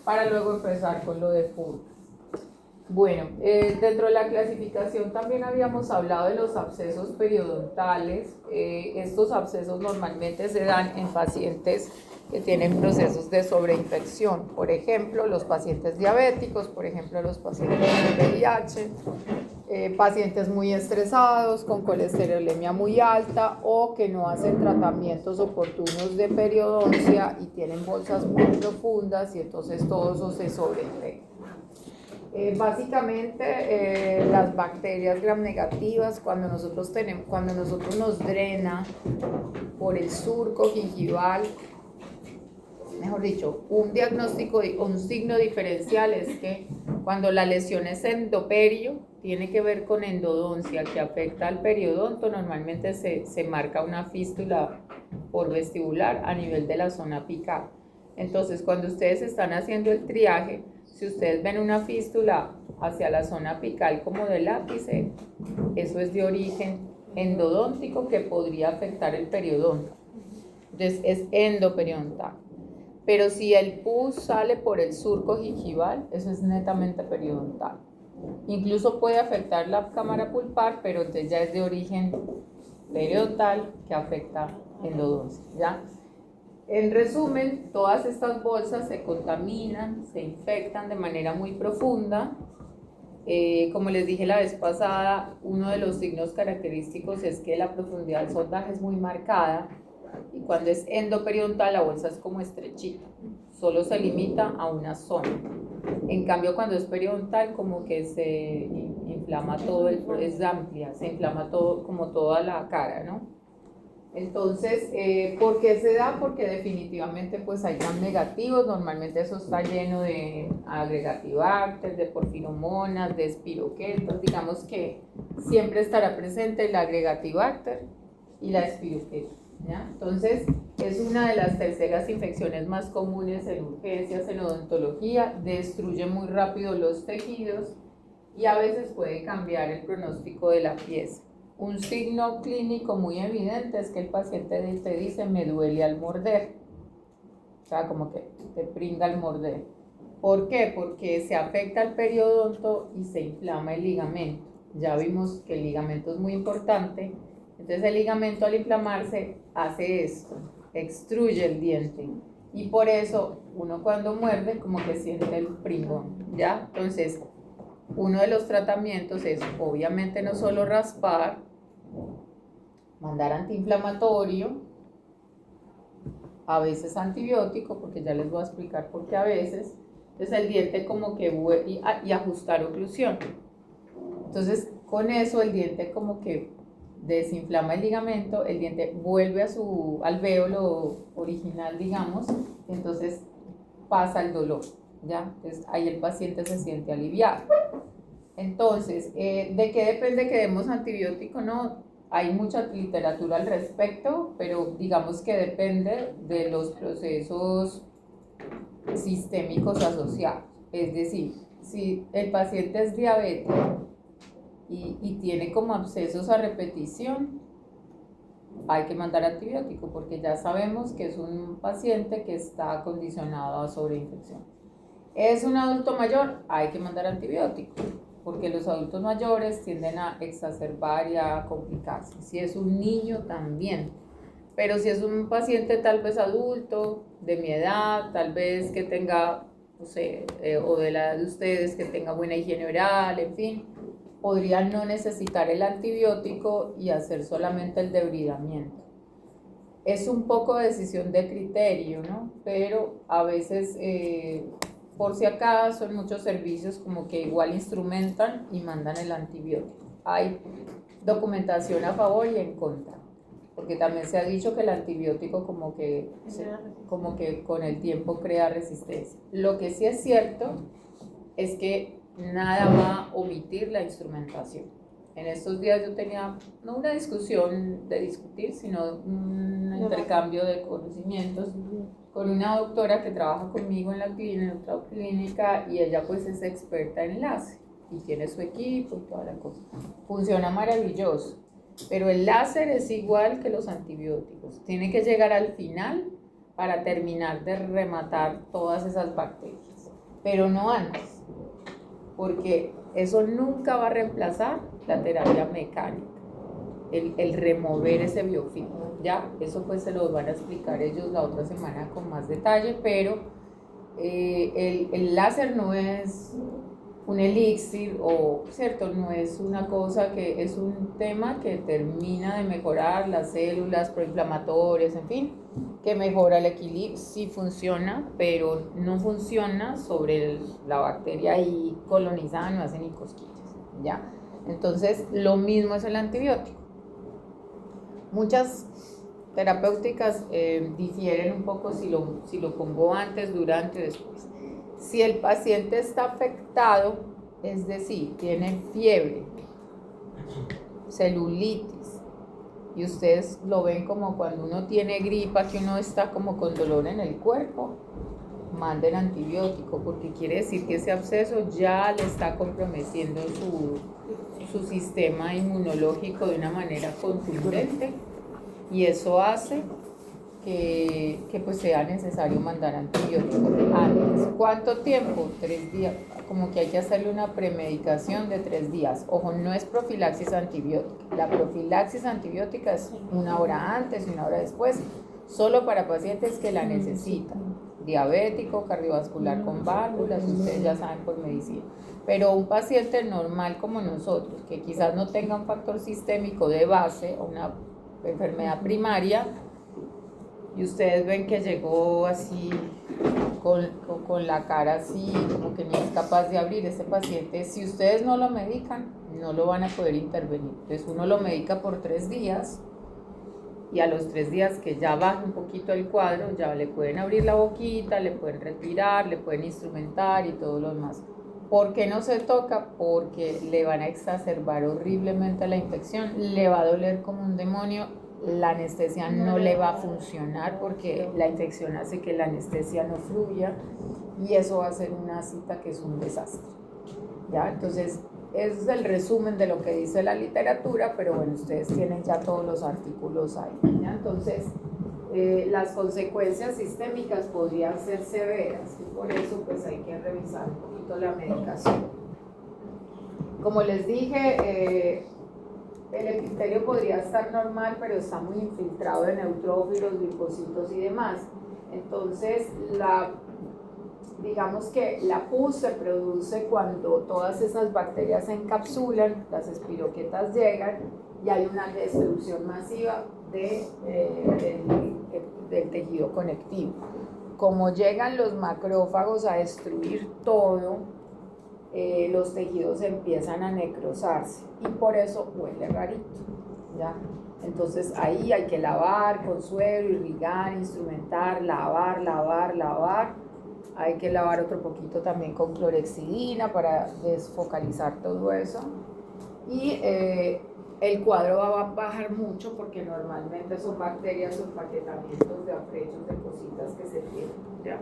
para luego empezar con lo de purga. Bueno, dentro de la clasificación también habíamos hablado de los abscesos periodontales. Estos abscesos normalmente se dan en pacientes que tienen procesos de sobreinfección, por ejemplo, los pacientes diabéticos, por ejemplo, los pacientes con VIH, pacientes muy estresados, con colesterolemia muy alta o que no hacen tratamientos oportunos de periodoncia y tienen bolsas muy profundas y entonces todo eso se sobreinfecta. Básicamente las bacterias gram negativas cuando nosotros nos drena por el surco gingival, mejor dicho, un diagnóstico, un signo diferencial es que cuando la lesión es endoperio, tiene que ver con endodoncia que afecta al periodonto, normalmente se marca una fístula por vestibular a nivel de la zona apical. Entonces, cuando ustedes están haciendo el triaje, si ustedes ven una fístula hacia la zona apical como del ápice, eso es de origen endodóntico que podría afectar el periodonto. Entonces, es endoperiodontal. Pero si el pus sale por el surco gingival, eso es netamente periodontal. Incluso puede afectar la cámara pulpar, pero entonces ya es de origen periodontal que afecta endodoncia, ¿ya? En resumen, todas estas bolsas se contaminan, se infectan de manera muy profunda. Como les dije la vez pasada, uno de los signos característicos es que la profundidad del sondaje es muy marcada y cuando es endoperiodontal la bolsa es como estrechita, solo se limita a una zona. En cambio, cuando es periodontal, como que se inflama todo, es amplia, se inflama todo, como toda la cara, ¿no? Entonces, ¿por qué se da? Porque definitivamente pues hay gram negativos, normalmente eso está lleno de agregatibacter, de porfiromonas, de espiroquetas, digamos que siempre estará presente el agregatibacter y la espiroqueta, ¿ya? Entonces, es una de las terceras infecciones más comunes en urgencias, en odontología, destruye muy rápido los tejidos y a veces puede cambiar el pronóstico de la pieza. Un signo clínico muy evidente es que el paciente te dice me duele al morder, o sea, como que te pringa al morder. ¿Por qué? Porque se afecta el periodonto y se inflama el ligamento. Ya vimos que el ligamento es muy importante, entonces el ligamento al inflamarse hace esto, extruye el diente y por eso uno cuando muerde como que siente el pringón, ¿ya? Entonces, uno de los tratamientos es obviamente no solo raspar, mandar antiinflamatorio, a veces antibiótico, porque ya les voy a explicar por qué a veces. Entonces el diente como que y ajustar oclusión. Entonces con eso el diente como que desinflama el ligamento, el diente vuelve a su alvéolo original, digamos, y entonces pasa el dolor, ¿ya? Entonces ahí el paciente se siente aliviado. Entonces, ¿de qué depende que demos antibiótico? No, hay mucha literatura al respecto, pero digamos que depende de los procesos sistémicos asociados. Es decir, si el paciente es diabético y tiene como abscesos a repetición, hay que mandar antibiótico porque ya sabemos que es un paciente que está condicionado a sobreinfección. ¿Es un adulto mayor? Hay que mandar antibiótico porque los adultos mayores tienden a exacerbar y a complicarse. Si es un niño también, pero si es un paciente tal vez adulto, de mi edad, tal vez que tenga, no sé, o de la edad de ustedes, que tenga buena higiene oral, en fin, podría no necesitar el antibiótico y hacer solamente el debridamiento. Es un poco decisión de criterio, ¿no? Pero a veces, por si acaso, en muchos servicios como que igual instrumentan y mandan el antibiótico. Hay documentación a favor y en contra, porque también se ha dicho que el antibiótico como que con el tiempo crea resistencia. Lo que sí es cierto es que nada va a omitir la instrumentación. En estos días yo tenía no una discusión de discutir, sino un intercambio de conocimientos con una doctora que trabaja conmigo en la clínica, en otra clínica, y ella pues es experta en láser y tiene su equipo y toda la cosa. Funciona maravilloso, pero el láser es igual que los antibióticos. Tiene que llegar al final para terminar de rematar todas esas bacterias. pero no antes, porque eso nunca va a reemplazar la terapia mecánica, el remover ese biofilm, ¿ya? Eso pues se lo van a explicar ellos la otra semana con más detalle, pero el láser no es un elixir o, ¿cierto? No es una cosa que es un tema que termina de mejorar las células proinflamatorias, en fin, que mejora el equilibrio, sí funciona, pero no funciona sobre la bacteria ahí colonizada, no hace ni cosquillas, ¿ya? Entonces, lo mismo es el antibiótico. Muchas terapéuticas difieren un poco si lo pongo antes, durante o después. Si el paciente está afectado, es decir, tiene fiebre, celulitis, y ustedes lo ven como cuando uno tiene gripa, que uno está como con dolor en el cuerpo, manden antibiótico, porque quiere decir que ese absceso ya le está comprometiendo su sistema inmunológico de una manera contundente, y eso hace que pues sea necesario mandar antibióticos antes. ¿Cuánto tiempo? 3 días. Como que hay que hacerle una premedicación de 3 días. Ojo, no es profilaxis antibiótica. La profilaxis antibiótica es 1 hora antes y 1 hora después, solo para pacientes que la necesitan. Diabético, cardiovascular con válvulas, ustedes ya saben por medicina. Pero un paciente normal como nosotros, que quizás no tenga un factor sistémico de base o una enfermedad primaria, y ustedes ven que llegó así con la cara así, como que ni es capaz de abrir, ese paciente, si ustedes no lo medican, no lo van a poder intervenir. Entonces uno lo medica por 3 días, y a los 3 días que ya baja un poquito el cuadro, ya le pueden abrir la boquita, le pueden respirar, le pueden instrumentar y todo lo demás. ¿Por qué no se toca? Porque le van a exacerbar horriblemente la infección, le va a doler como un demonio, la anestesia no le va a funcionar porque la infección hace que la anestesia no fluya, y eso va a ser una cita que es un desastre, ¿ya? Entonces, ese es el resumen de lo que dice la literatura, pero bueno, ustedes tienen ya todos los artículos ahí, ¿ya? Entonces, las consecuencias sistémicas podrían ser severas, y por eso pues hay que revisar un poquito la medicación. Como les dije, el epitelio podría estar normal, pero está muy infiltrado de neutrófilos, linfocitos y demás. Entonces, digamos que la pus se produce cuando todas esas bacterias se encapsulan, las espiroquetas llegan y hay una destrucción masiva del tejido conectivo. Como llegan los macrófagos a destruir todo, los tejidos empiezan a necrosarse y por eso huele rarito, ¿ya? Entonces ahí hay que lavar con suero, irrigar, instrumentar, lavar. Hay que lavar otro poquito también con clorhexidina para desfocalizar todo eso. Y el cuadro va a bajar mucho porque normalmente son bacterias o empaquetamientos de afrechos de cositas que se tienen, ¿ya?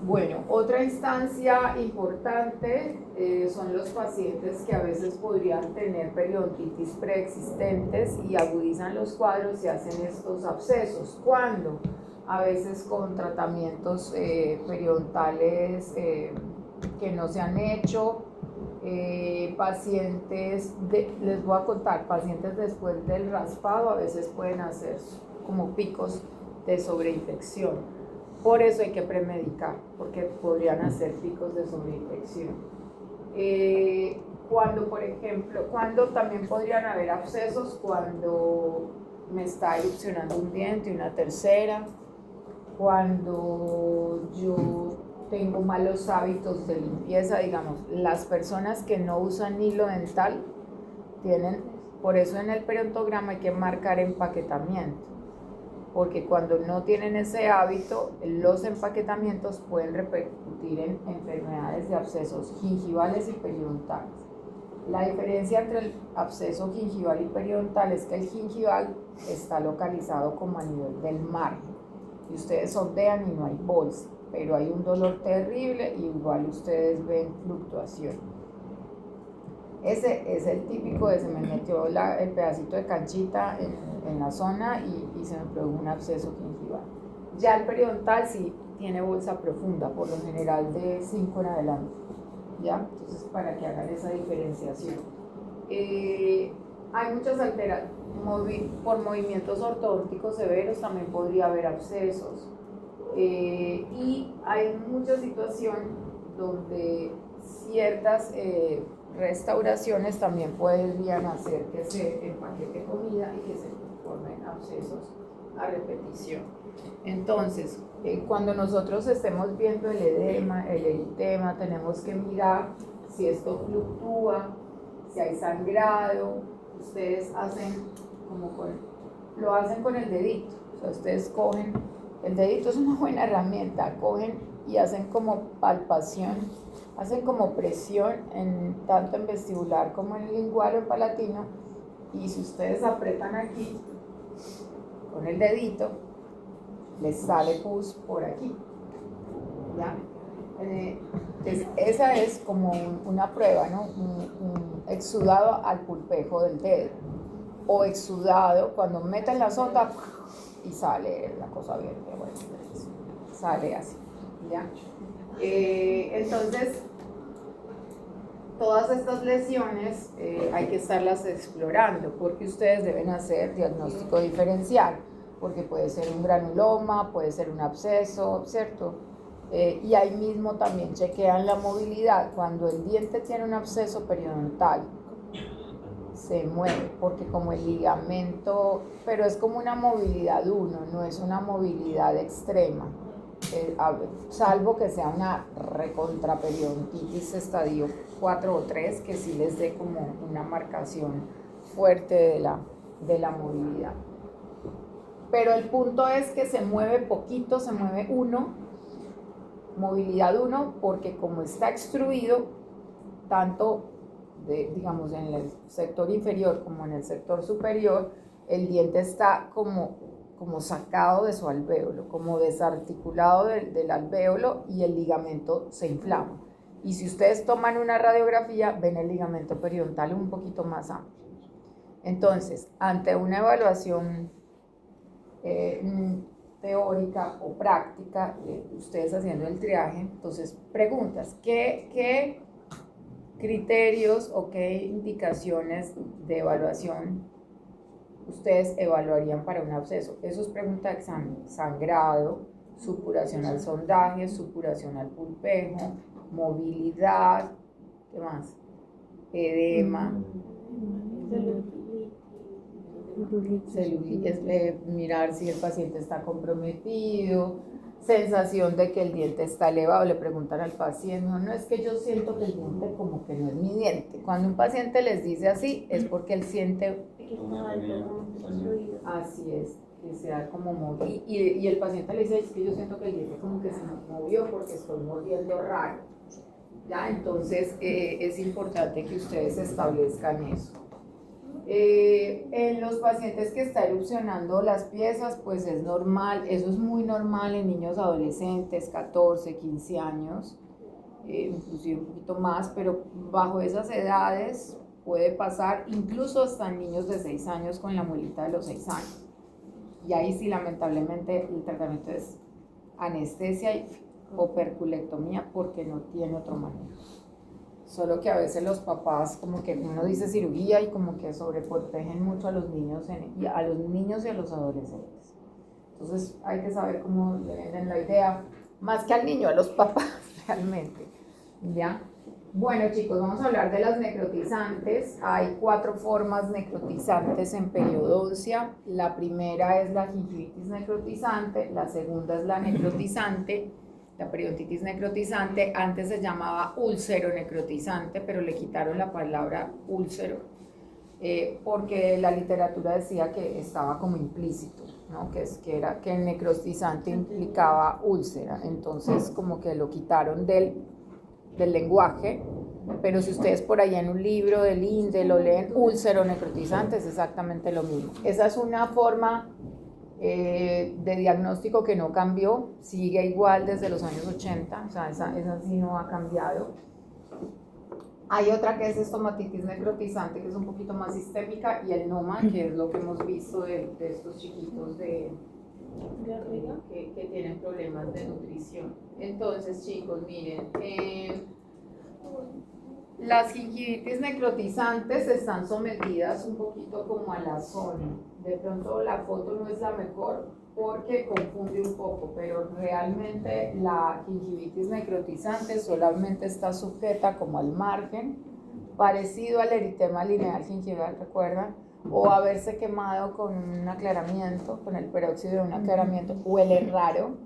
Bueno, otra instancia importante son los pacientes que a veces podrían tener periodontitis preexistentes y agudizan los cuadros y hacen estos abscesos. ¿Cuándo? A veces con tratamientos periodontales que no se han hecho, pacientes, les voy a contar, pacientes después del raspado a veces pueden hacer como picos de sobreinfección. Por eso hay que premedicar, porque podrían hacer picos de sobreinfección. Cuando, por ejemplo, cuando también podrían haber abscesos, cuando me está erupcionando un diente, una tercera, cuando yo tengo malos hábitos de limpieza, digamos, las personas que no usan hilo dental tienen, por eso en el periodontograma hay que marcar empaquetamiento, porque cuando no tienen ese hábito, los empaquetamientos pueden repercutir en enfermedades de abscesos gingivales y periodontales. La diferencia entre el absceso gingival y periodontal es que el gingival está localizado como a nivel del margen, y ustedes sondean y no hay bolsa, pero hay un dolor terrible y igual ustedes ven fluctuación. Ese es el típico de se me metió el pedacito de canchita en la zona y se me produjo un absceso gingival. Ya el periodontal sí tiene bolsa profunda, por lo general de 5 en adelante, ¿ya? Entonces, para que hagan esa diferenciación. Hay muchas alteraciones, por movimientos ortodónticos severos también podría haber abscesos, y hay mucha situación donde ciertas restauraciones también podrían hacer que se empaquete comida y que se formen abscesos a repetición. Entonces, cuando nosotros estemos viendo el edema, el eritema, tenemos que mirar si esto fluctúa, si hay sangrado. Ustedes hacen lo hacen con el dedito, o sea, ustedes cogen, el dedito es una buena herramienta, cogen y hacen como palpación, hacen como presión tanto en vestibular como en lingual o palatino, y si ustedes apretan aquí con el dedito, les sale pus por aquí, ¿ya? Entonces, esa es como una prueba, ¿no? Un exudado al pulpejo del dedo, o exudado cuando meten la sonda y sale la cosa bien, bueno, sale así, ¿ya? Entonces, todas estas lesiones hay que estarlas explorando, porque ustedes deben hacer diagnóstico diferencial, porque puede ser un granuloma, puede ser un absceso, ¿cierto? Y ahí mismo también chequean la movilidad. Cuando el diente tiene un absceso periodontal, se mueve, porque como el ligamento, pero es como una movilidad 1, no es una movilidad extrema, salvo que sea una recontraperiodontitis estadio 4 o 3, que sí les dé como una marcación fuerte de la movilidad. Pero el punto es que se mueve poquito, se mueve 1, movilidad 1, porque como está extruido, tanto digamos en el sector inferior como en el sector superior, el diente está como sacado de su alvéolo, como desarticulado del alvéolo, y el ligamento se inflama. Y si ustedes toman una radiografía, ven el ligamento periodontal un poquito más amplio. Entonces, ante una evaluación teórica o práctica, ustedes haciendo el triaje, entonces preguntas, ¿qué criterios o qué indicaciones de evaluación ustedes evaluarían para un absceso? Eso es pregunta de examen: sangrado, supuración al sondaje, supuración al pulpejo, movilidad, ¿qué más? Edema, celulitis, mirar si el paciente está comprometido, sensación de que el diente está elevado. Le preguntan al paciente, no, es que yo siento que el diente como que no es mi diente. Cuando un paciente les dice así, es porque él siente, así es, que se da como movido, y el paciente le dice, es que yo siento que el diente como que se movió porque estoy mordiendo raro, ¿ya? Entonces es importante que ustedes establezcan eso. En los pacientes que está erupcionando las piezas, pues es normal, eso es muy normal en niños adolescentes, 14, 15 años, inclusive un poquito más, pero bajo esas edades puede pasar, incluso hasta en niños de 6 años con la muelita de los 6 años. Y ahí sí, lamentablemente, el tratamiento es anestesia y operculectomía, porque no tiene otro manejo. Solo que a veces los papás, como que uno dice cirugía y como que sobreprotegen mucho a los niños y a los adolescentes. Entonces hay que saber cómo le venden la idea, más que al niño, a los papás realmente, ¿ya? Bueno, chicos, vamos a hablar de las necrotizantes. Hay 4 formas necrotizantes en periodoncia. La primera es la gingivitis necrotizante, la segunda es la necrotizante, la periodontitis necrotizante. Antes se llamaba úlcero necrotizante, pero le quitaron la palabra úlcero, porque la literatura decía que estaba como implícito, ¿no? que el necrotizante implicaba úlcera, entonces como que lo quitaron del lenguaje. Pero si ustedes por ahí en un libro del INDE lo leen, úlcero necrotizante, es exactamente lo mismo. Esa es una forma de diagnóstico que no cambió, sigue igual desde los años 80, o sea, esa sí no ha cambiado. Hay otra que es estomatitis necrotizante, que es un poquito más sistémica, y el NOMA, que es lo que hemos visto de estos chiquitos de que tienen problemas de nutrición. Entonces, chicos, miren, las gingivitis necrotizantes están sometidas un poquito como a la zona. De pronto la foto no es la mejor porque confunde un poco, pero realmente la gingivitis necrotizante solamente está sujeta como al margen, parecido al eritema lineal gingival, ¿recuerdan? O haberse quemado con un aclaramiento, con el peróxido de un aclaramiento. Huele raro,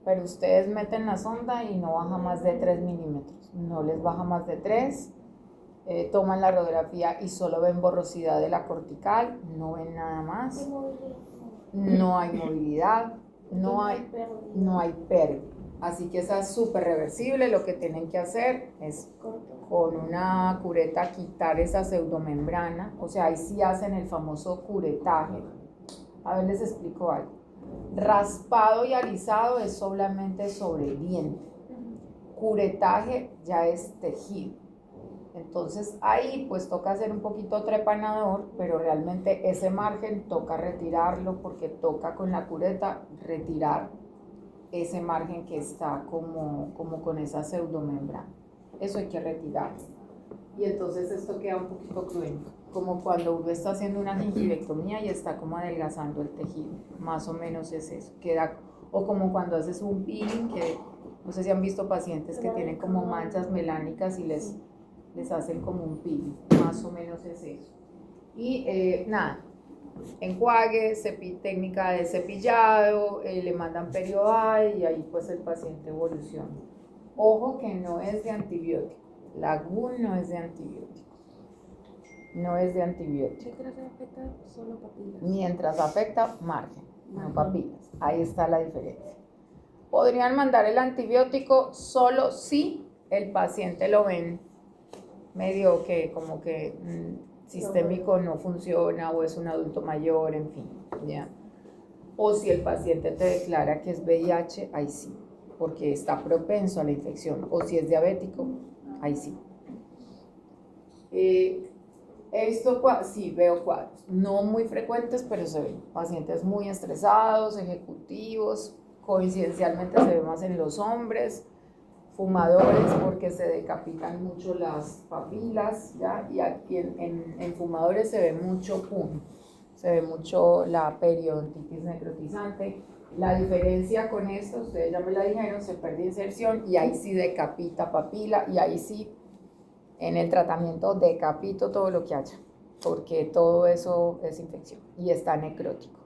pero ustedes meten la sonda y no baja más de 3 milímetros, no les baja más de 3. Toman la radiografía y solo ven borrosidad de la cortical, no ven nada más, no hay movilidad, no hay pérdida. Así que esa es súper reversible. Lo que tienen que hacer es con una cureta quitar esa pseudomembrana, o sea, ahí sí hacen el famoso curetaje. A ver, les explico algo. Raspado y alisado es solamente sobre el diente. Curetaje ya es tejido. Entonces ahí pues toca hacer un poquito trepanador, pero realmente ese margen toca retirarlo porque toca con la cureta retirar ese margen que está como con esa pseudomembrana. Eso hay que retirarlo. Y entonces esto queda un poquito cruento, como cuando uno está haciendo una gingivectomía y está como adelgazando el tejido, más o menos es eso, queda, o como cuando haces un peeling, que no sé si han visto pacientes que tienen como manchas melánicas y les hacen como un peeling, más o menos es eso. Y nada, enjuague, técnica de cepillado, le mandan perioral y ahí pues el paciente evoluciona. Ojo que no es de antibiótico. La GUN no es de antibiótico. No es de antibiótico. Mientras afecta solo papilas. Mientras afecta margen, no papilas. Ahí está la diferencia. Podrían mandar el antibiótico solo si el paciente lo ven medio que como que sistémico no funciona o es un adulto mayor, en fin, ¿ya? O si el paciente te declara que es VIH, ahí sí, porque está propenso a la infección. O si es diabético, ahí sí. Sí, veo cuadros, no muy frecuentes, pero se ven. Pacientes muy estresados, ejecutivos, coincidencialmente se ve más en los hombres, fumadores porque se decapitan mucho las papilas, ¿ya? Y aquí en fumadores se ve mucho PUN, se ve mucho la periodontitis necrotizante. La diferencia con esto, ustedes ya me la dijeron, se pierde inserción y ahí sí decapita papila y ahí sí en el tratamiento decapito todo lo que haya, porque todo eso es infección y está necrótico.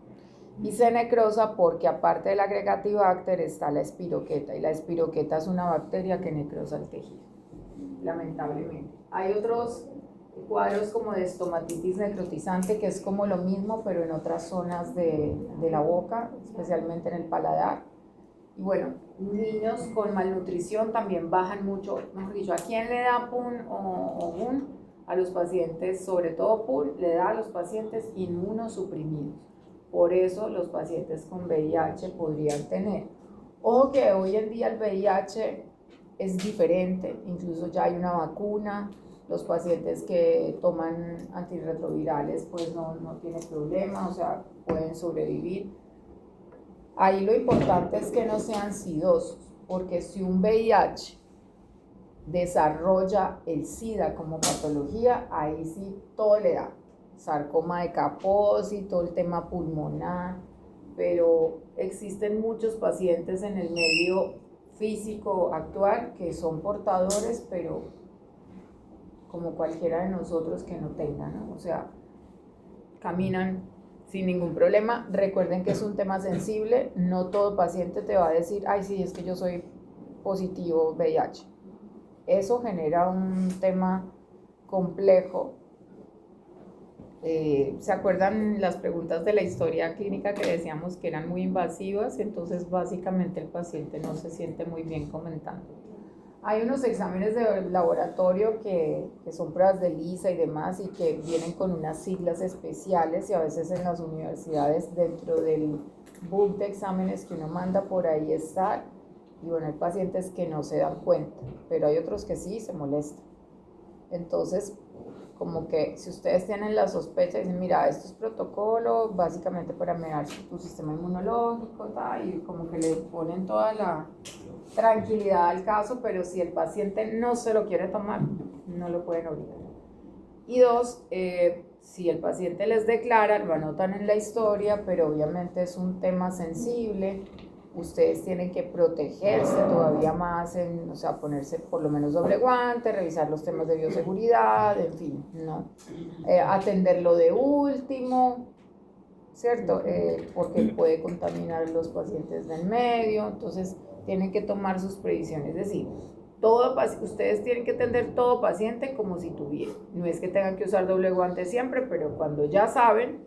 Y se necrosa porque aparte del agregatibacter está la espiroqueta, y la espiroqueta es una bacteria que necrosa el tejido, lamentablemente. Hay otros cuadros como de estomatitis necrotizante, que es como lo mismo, pero en otras zonas de la boca, especialmente en el paladar. Y bueno, niños con malnutrición también bajan mucho, mejor dicho, ¿a quién le da PUN o GUN? A los pacientes, sobre todo PUN, le da a los pacientes inmunosuprimidos. Por eso los pacientes con VIH podrían tener. Ojo que hoy en día el VIH es diferente, incluso ya hay una vacuna, los pacientes que toman antirretrovirales pues no tienen problema, o sea, pueden sobrevivir. Ahí lo importante es que no sean sidosos, porque si un VIH desarrolla el SIDA como patología, ahí sí todo le da. Sarcoma de Kaposi, todo el tema pulmonar, pero existen muchos pacientes en el medio físico actual que son portadores, pero como cualquiera de nosotros que no tengan, ¿no? O sea, caminan sin ningún problema. Recuerden que es un tema sensible, no todo paciente te va a decir, ay sí, es que yo soy positivo VIH. Eso genera un tema complejo. ¿Se acuerdan las preguntas de la historia clínica que decíamos que eran muy invasivas? Entonces básicamente el paciente no se siente muy bien comentando. Hay unos exámenes de laboratorio que son pruebas de lisa y demás y que vienen con unas siglas especiales y a veces en las universidades dentro del book de exámenes que uno manda por ahí está. Y bueno, hay pacientes que no se dan cuenta, pero hay otros que sí se molestan. Entonces, como que si ustedes tienen la sospecha, dicen, mira, esto es protocolo básicamente para mirar tu sistema inmunológico, tal, y como que le ponen toda la tranquilidad al caso, pero si el paciente no se lo quiere tomar, no lo pueden obligar. Y dos, si el paciente les declara, lo anotan en la historia, pero obviamente es un tema sensible, ustedes tienen que protegerse todavía más, o sea, ponerse por lo menos doble guante, revisar los temas de bioseguridad, en fin, ¿no? Atenderlo de último, ¿cierto? Porque puede contaminar a los pacientes del medio, entonces tienen que tomar sus previsiones, es decir, ustedes tienen que atender todo paciente como si tuviera. No es que tengan que usar doble guante siempre, pero cuando ya saben,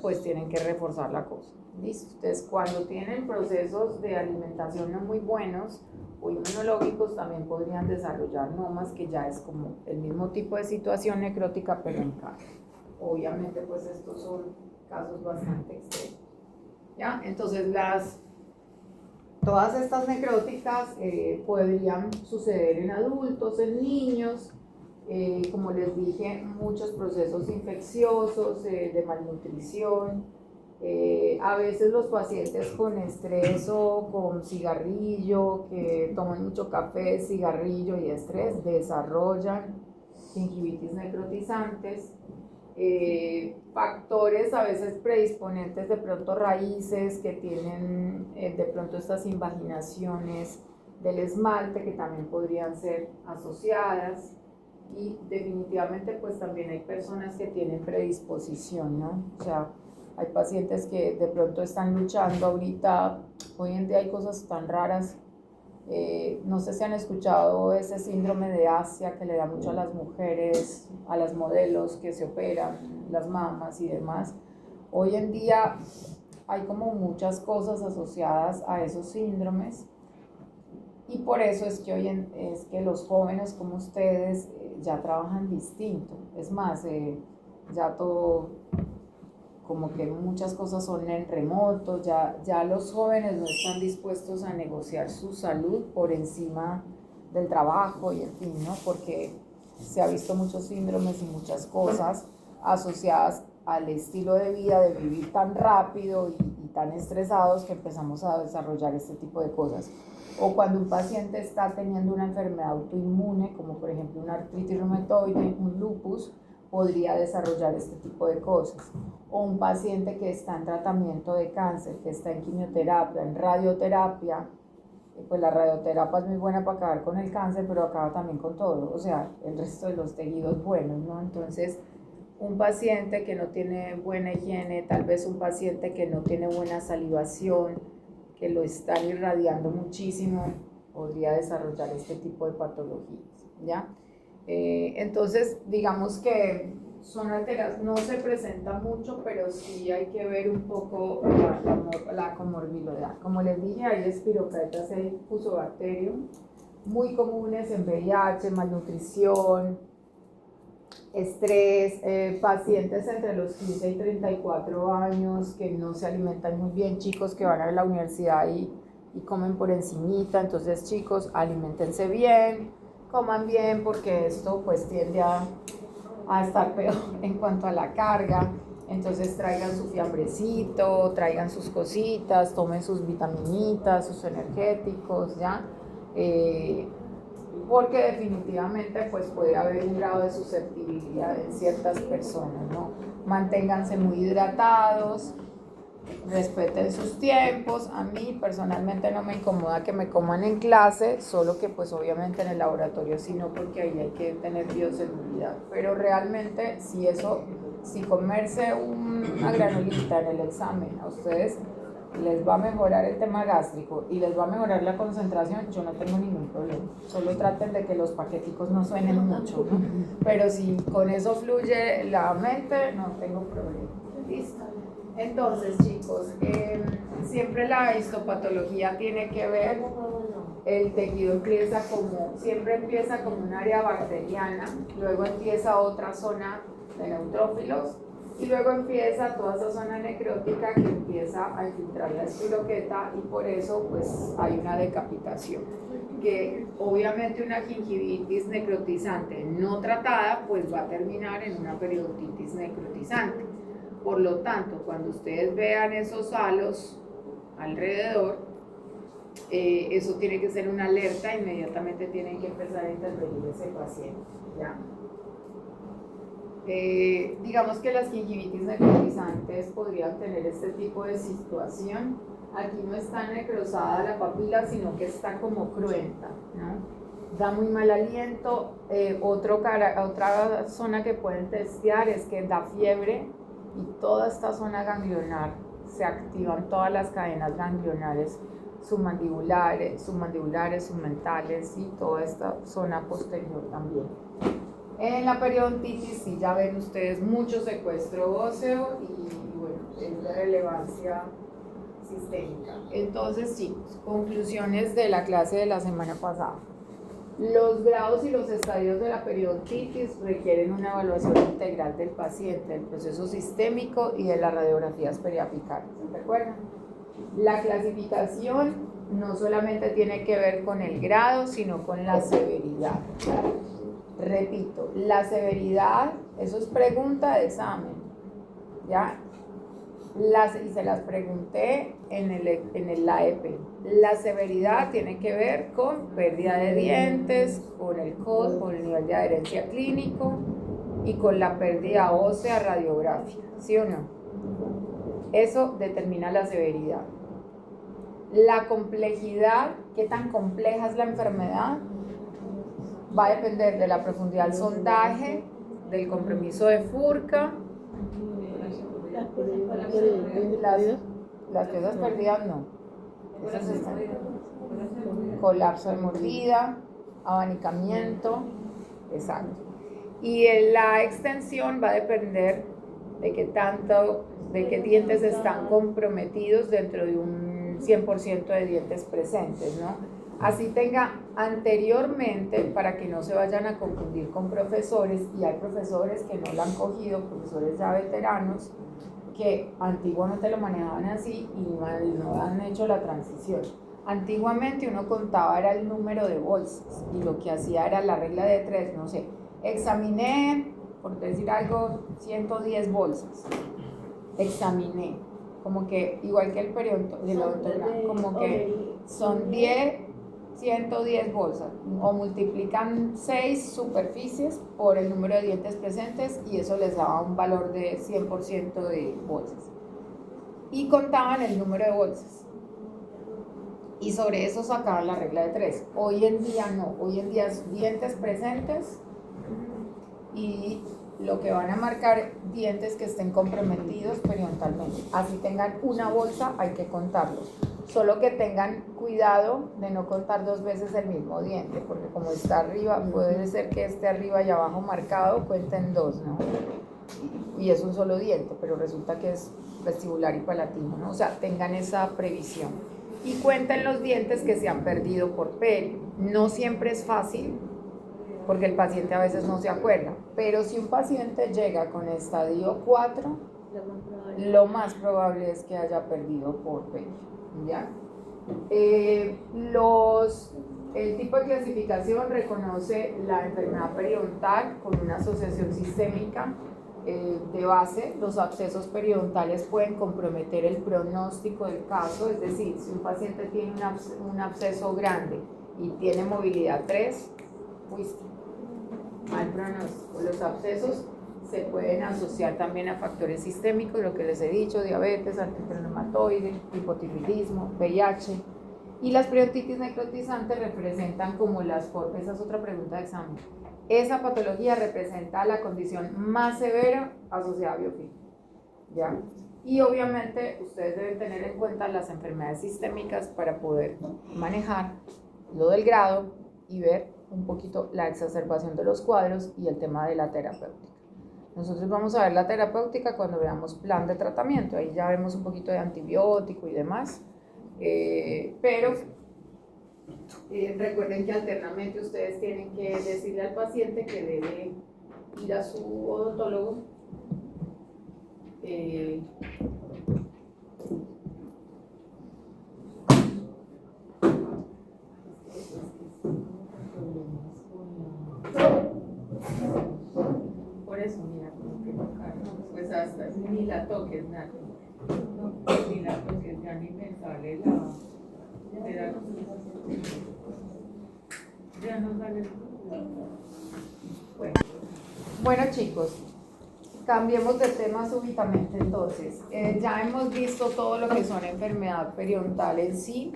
pues tienen que reforzar la cosa. ¿Listo? Ustedes cuando tienen procesos de alimentación no muy buenos o inmunológicos también podrían desarrollar nomas, que ya es como el mismo tipo de situación necrótica, pero en casa. Obviamente, pues estos son casos bastante extremos. ¿Ya? Entonces todas estas necróticas podrían suceder en adultos, en niños, como les dije, muchos procesos infecciosos, de malnutrición, a veces los pacientes con estrés o con cigarrillo, que toman mucho café, cigarrillo y estrés, desarrollan gingivitis necrotizantes. Factores a veces predisponentes, de pronto raíces que tienen de pronto estas invaginaciones del esmalte, que también podrían ser asociadas, y definitivamente pues también hay personas que tienen predisposición, ¿no? O sea, hay pacientes que de pronto están luchando ahorita, hoy en día hay cosas tan raras. No sé si han escuchado ese síndrome de Asia que le da mucho a las mujeres, a las modelos que se operan, las mamas y demás. Hoy en día hay como muchas cosas asociadas a esos síndromes, y por eso es que es que los jóvenes como ustedes ya trabajan distinto. Es más, ya todo, como que muchas cosas son en remoto, ya los jóvenes no están dispuestos a negociar su salud por encima del trabajo y en fin, ¿no? Porque se ha visto muchos síndromes y muchas cosas asociadas al estilo de vida, de vivir tan rápido y tan estresados, que empezamos a desarrollar este tipo de cosas. O cuando un paciente está teniendo una enfermedad autoinmune, como por ejemplo una artritis reumatoide, un lupus, podría desarrollar este tipo de cosas. O un paciente que está en tratamiento de cáncer, que está en quimioterapia, en radioterapia, pues la radioterapia es muy buena para acabar con el cáncer, pero acaba también con todo, o sea, el resto de los tejidos buenos, ¿no? Entonces, un paciente que no tiene buena higiene, tal vez un paciente que no tiene buena salivación, que lo están irradiando muchísimo, podría desarrollar este tipo de patologías, ¿ya? Entonces, digamos que son alteras, no se presenta mucho, pero sí hay que ver un poco la comorbilidad. Como les dije, hay Espirochaetas y Fusobacterium, muy comunes en VIH, malnutrición, estrés, pacientes entre los 15 y 34 años que no se alimentan muy bien, chicos que van a la universidad y comen por encimita. Entonces, chicos, aliméntense bien, coman bien, porque esto pues tiende a estar peor en cuanto a la carga. Entonces traigan su fiambrecito, traigan sus cositas, tomen sus vitaminitas, sus energéticos, ¿ya? Porque definitivamente pues puede haber un grado de susceptibilidad en ciertas personas, ¿no? Manténganse muy hidratados, respeten sus tiempos. A mí personalmente no me incomoda que me coman en clase, solo que pues obviamente en el laboratorio sí, no, porque ahí hay que tener bioseguridad. Pero realmente si comerse una granulita en el examen a ustedes les va a mejorar el tema gástrico y les va a mejorar la concentración, yo no tengo ningún problema. Solo traten de que los paqueticos no suenen mucho, ¿no? Pero si con eso fluye la mente, no tengo problema. ¿Listo? Entonces, chicos, siempre la histopatología tiene que ver, el tejido siempre empieza como un área bacteriana, luego empieza otra zona de neutrófilos, y luego empieza toda esa zona necrótica que empieza a infiltrar la espiroqueta, y por eso pues hay una decapitación. que obviamente una gingivitis necrotizante no tratada pues va a terminar en una periodontitis necrotizante. Por lo tanto, cuando ustedes vean esos halos alrededor, eso tiene que ser una alerta, inmediatamente tienen que empezar a intervenir ese paciente, ¿ya? Digamos que las gingivitis necrotizantes podrían tener este tipo de situación. Aquí no está necrosada la papila, sino que está como cruenta, ¿no? Da muy mal aliento. Otra zona que pueden testear es que da fiebre y toda esta zona ganglionar, se activan todas las cadenas ganglionares submandibulares, submentales y toda esta zona posterior también. En la periodontitis, sí, ya ven ustedes mucho secuestro óseo y bueno, es de relevancia sistémica. Entonces, chicos, conclusiones de la clase de la semana pasada. Los grados y los estadios de la periodontitis requieren una evaluación integral del paciente, del proceso sistémico y de las radiografías periapicales. ¿Se acuerdan? La clasificación no solamente tiene que ver con el grado, sino con la severidad. Repito, la severidad, eso es pregunta de examen, ¿ya? Y se las pregunté en la EP. La severidad tiene que ver con pérdida de dientes, con el COD, con el nivel de adherencia clínico y con la pérdida ósea radiográfica, ¿sí o no? Eso determina la severidad. La complejidad, qué tan compleja es la enfermedad, va a depender de la profundidad del sondaje, del compromiso de Furca. Las piezas perdidas no. Esas están. Colapso de mordida, abanicamiento, exacto. Y la extensión va a depender de qué dientes están comprometidos dentro de un 100% de dientes presentes, ¿no? Así tenga anteriormente, para que no se vayan a confundir con profesores, y hay profesores que no lo han cogido, profesores ya veteranos, que antiguamente lo manejaban así y no han hecho la transición. Antiguamente uno contaba era el número de bolsas y lo que hacía era la regla de 3, no sé, examiné, por decir algo, 110 bolsas, examiné, como que igual que el periodontograma, como que son 110 bolsas, o multiplican 6 superficies por el número de dientes presentes y eso les daba un valor de 100% de bolsas. Y contaban el número de bolsas. Y sobre eso sacaban la regla de 3. Hoy en día no, hoy en día es dientes presentes y lo que van a marcar dientes que estén comprometidos periodontalmente. Así tengan una bolsa, hay que contarlos. Solo que tengan cuidado de no contar 2 veces el mismo diente, porque como está arriba, puede ser que esté arriba y abajo marcado, cuenten 2, ¿no? Y es un solo diente, pero resulta que es vestibular y palatino, ¿no? O sea, tengan esa previsión. Y cuenten los dientes que se han perdido por perio. No siempre es fácil, porque el paciente a veces no se acuerda, pero si un paciente llega con estadio 4, lo más probable es que haya perdido por perio, ¿ya? El tipo de clasificación reconoce la enfermedad periodontal con una asociación sistémica de base. Los abscesos periodontales pueden comprometer el pronóstico del caso, es decir, si un paciente tiene un absceso grande y tiene movilidad 3, fuiste mal pronóstico. Los abscesos se pueden asociar también a factores sistémicos, lo que les he dicho, diabetes, artritis reumatoide, hipotiroidismo, VIH. Y las periodontitis necrotizantes representan como las formas, esa es otra pregunta de examen. Esa patología representa la condición más severa asociada a biofilm, ¿ya? Y obviamente ustedes deben tener en cuenta las enfermedades sistémicas para poder manejar lo del grado y ver un poquito la exacerbación de los cuadros y el tema de la terapéutica. Nosotros vamos a ver la terapéutica cuando veamos plan de tratamiento, ahí ya vemos un poquito de antibiótico y demás, pero recuerden que alternamente ustedes tienen que decirle al paciente que debe ir a su odontólogo eso, mira, como que tocar, pues hasta ni la toques, nada, ni la toques, ya ni me sale ya no sale. Bueno, bueno chicos, cambiemos de tema súbitamente entonces. Ya hemos visto todo lo que son enfermedad periodontal en sí,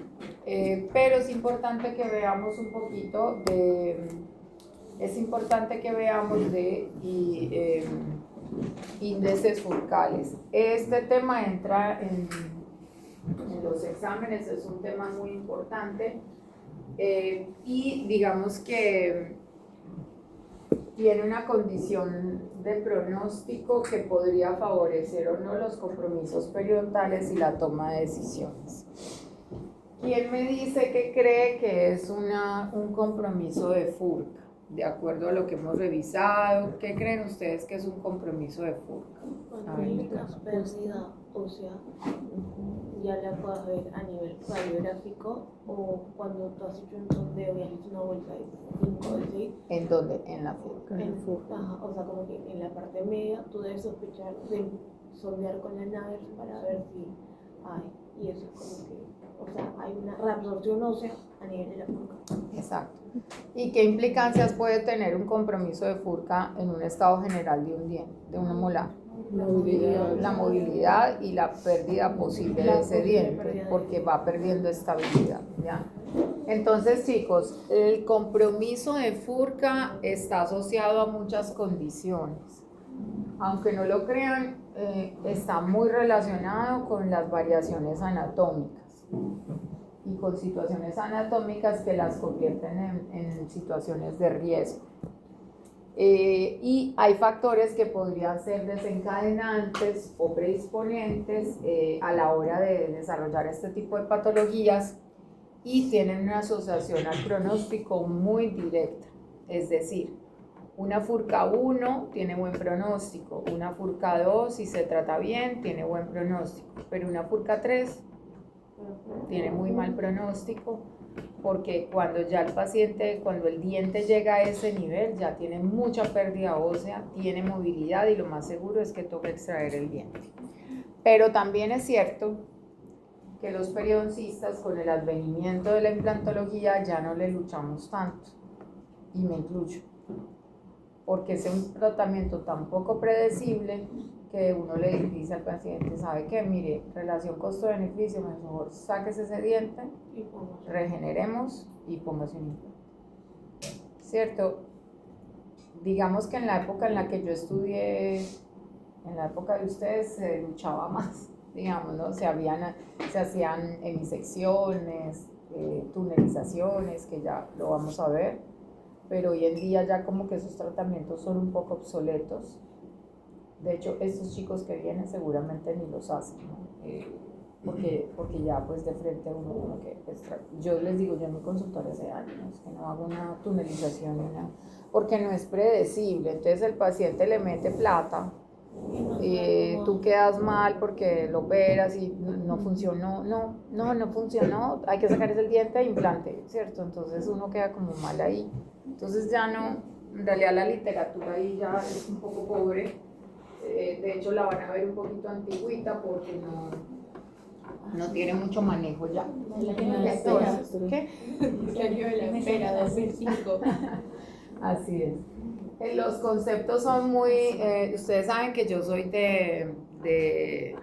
pero es importante que veamos un poquito de índices furcales. Este tema entra en los exámenes, es un tema muy importante y digamos que tiene una condición de pronóstico que podría favorecer o no los compromisos periodontales y la toma de decisiones. ¿Quién me dice que cree que es un compromiso de FURCA? De acuerdo a lo que hemos revisado, ¿qué creen ustedes que es un compromiso de FURCA? Cuando hay una pérdida ósea, ya la puedes ver a nivel radiográfico o cuando tú has hecho un sondeo y has hecho una vuelta de 5 de 6. ¿En dónde? En la FURCA. Ajá, o sea, como que en la parte media tú debes sospechar de sondear con la NAVER para ver si hay. Y eso es como que, o sea, hay una reabsorción ósea a nivel de la FURCA. Exacto. ¿Y qué implicancias puede tener un compromiso de FURCA en un estado general de un diente, de una molar? La movilidad y la pérdida posible de ese diente, porque va perdiendo estabilidad, ¿ya? Entonces, chicos, el compromiso de FURCA está asociado a muchas condiciones. Aunque no lo crean, está muy relacionado con las variaciones anatómicas y con situaciones anatómicas que las convierten en situaciones de riesgo. Y hay factores que podrían ser desencadenantes o predisponentes a la hora de desarrollar este tipo de patologías y tienen una asociación al pronóstico muy directa. Es decir, una FURCA 1 tiene buen pronóstico, una FURCA 2 si se trata bien tiene buen pronóstico, pero una FURCA 3 tiene muy mal pronóstico porque cuando ya el paciente, cuando el diente llega a ese nivel, ya tiene mucha pérdida ósea, tiene movilidad y lo más seguro es que toca extraer el diente. Pero también es cierto que los periodoncistas con el advenimiento de la implantología ya no le luchamos tanto, y me incluyo, porque es un tratamiento tan poco predecible que uno le dice al paciente, ¿sabe qué? Mire, relación costo-beneficio, mejor sáquese ese diente, regeneremos y póngase un implante. ¿Cierto? Digamos que en la época en la que yo estudié, en la época de ustedes, se luchaba más, digamos, ¿no? Se hacían emisecciones, tunelizaciones, que ya lo vamos a ver, pero hoy en día ya como que esos tratamientos son un poco obsoletos. De hecho, estos chicos que vienen seguramente ni los hacen, ¿no? Porque ya pues de frente a uno como que, pues, yo les digo, yo en mi consultorio hace años que no hago una tunelización, porque no es predecible, entonces el paciente le mete plata, tú quedas mal porque lo operas y no funcionó, no funcionó, hay que sacar ese diente e implante, ¿cierto? Entonces uno queda como mal ahí, entonces ya no, en realidad la literatura ahí ya es un poco pobre. De hecho la van a ver un poquito antigüita porque no tiene mucho manejo ya. Entonces, ¿qué? El año de la espera, 2005. Así es. Los conceptos son muy, ustedes saben que yo soy de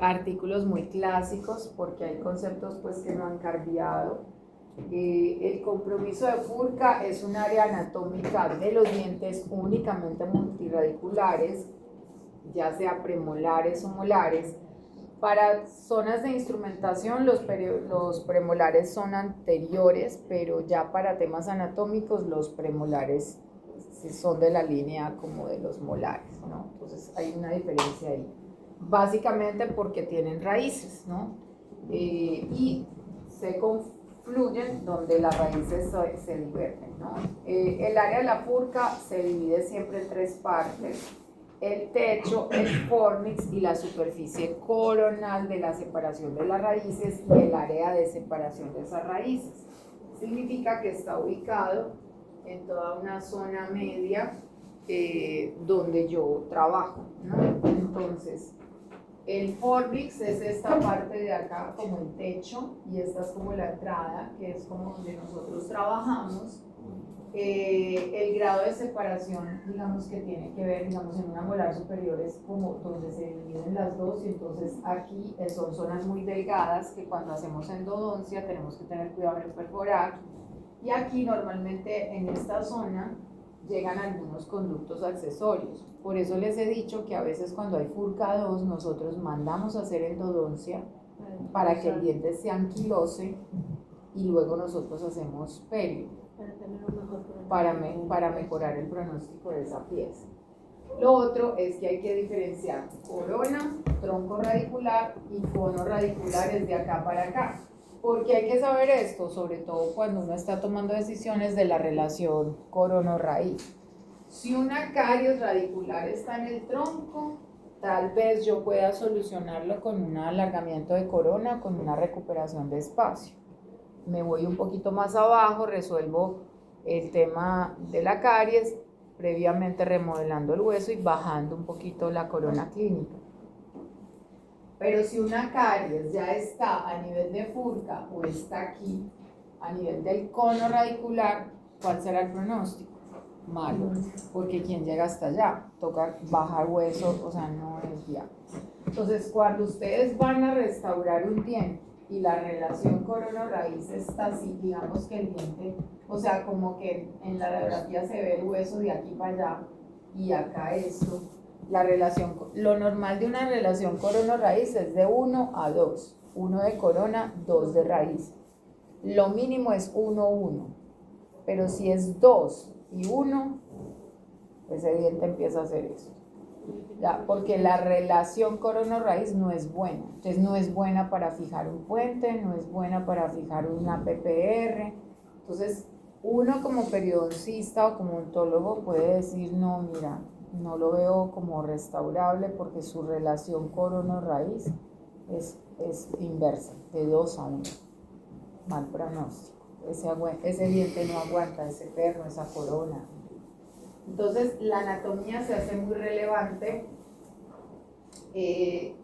artículos muy clásicos porque hay conceptos pues que no han cambiado. El compromiso de FURCA es un área anatómica de los dientes únicamente multirradiculares, ya sea premolares o molares. Para zonas de instrumentación los premolares son anteriores, pero ya para temas anatómicos los premolares son de la línea como de los molares, ¿no? Entonces hay una diferencia ahí, básicamente porque tienen raíces, ¿no? Y se confluyen donde las raíces se divergen, ¿no? El área de la FURCA se divide siempre en tres partes: el techo, el fornix y la superficie coronal de la separación de las raíces y el área de separación de esas raíces. Significa que está ubicado en toda una zona media donde yo trabajo, ¿no? Entonces, el fornix es esta parte de acá, como el techo, y esta es como la entrada, que es como donde nosotros trabajamos. El grado de separación, digamos que tiene que ver, digamos, en una molar superior es como donde se dividen las dos, y entonces aquí son zonas muy delgadas que cuando hacemos endodoncia tenemos que tener cuidado en perforar, y aquí normalmente en esta zona llegan algunos conductos accesorios. Por eso les he dicho que a veces cuando hay Furca 2 nosotros mandamos a hacer endodoncia para que el diente se anquilose y luego nosotros hacemos perio para mejorar el pronóstico de esa pieza. Lo otro es que hay que diferenciar corona, tronco radicular y cono radicular desde acá para acá. Porque hay que saber esto, sobre todo cuando uno está tomando decisiones de la relación corono-raíz. Si una caries radicular está en el tronco, tal vez yo pueda solucionarlo con un alargamiento de corona, con una recuperación de espacio. Me voy un poquito más abajo, resuelvo el tema de la caries, previamente remodelando el hueso y bajando un poquito la corona clínica. Pero si una caries ya está a nivel de Furca o está aquí, a nivel del cono radicular, ¿cuál será el pronóstico? Malo, porque quien llega hasta allá, toca bajar hueso, o sea, no es viable. Entonces, cuando ustedes van a restaurar un diente y la relación corona-raíz está así, digamos que el diente, o sea, como que en la radiografía se ve el hueso de aquí para allá y acá esto, la relación, lo normal de una relación corona-raíz es de 1 a 2, 1 de corona, 2 de raíz. Lo mínimo es 1, 1, pero si es 2 y 1, ese diente empieza a hacer esto. Ya, porque la relación corona-raíz no es buena, entonces no es buena para fijar un puente, no es buena para fijar una PPR, entonces uno como periodoncista o como odontólogo puede decir, no, mira, no lo veo como restaurable porque su relación corona-raíz es inversa, de 2 a 1, mal pronóstico, ese diente no aguanta, ese perno, esa corona. Entonces, la anatomía se hace muy relevante. Este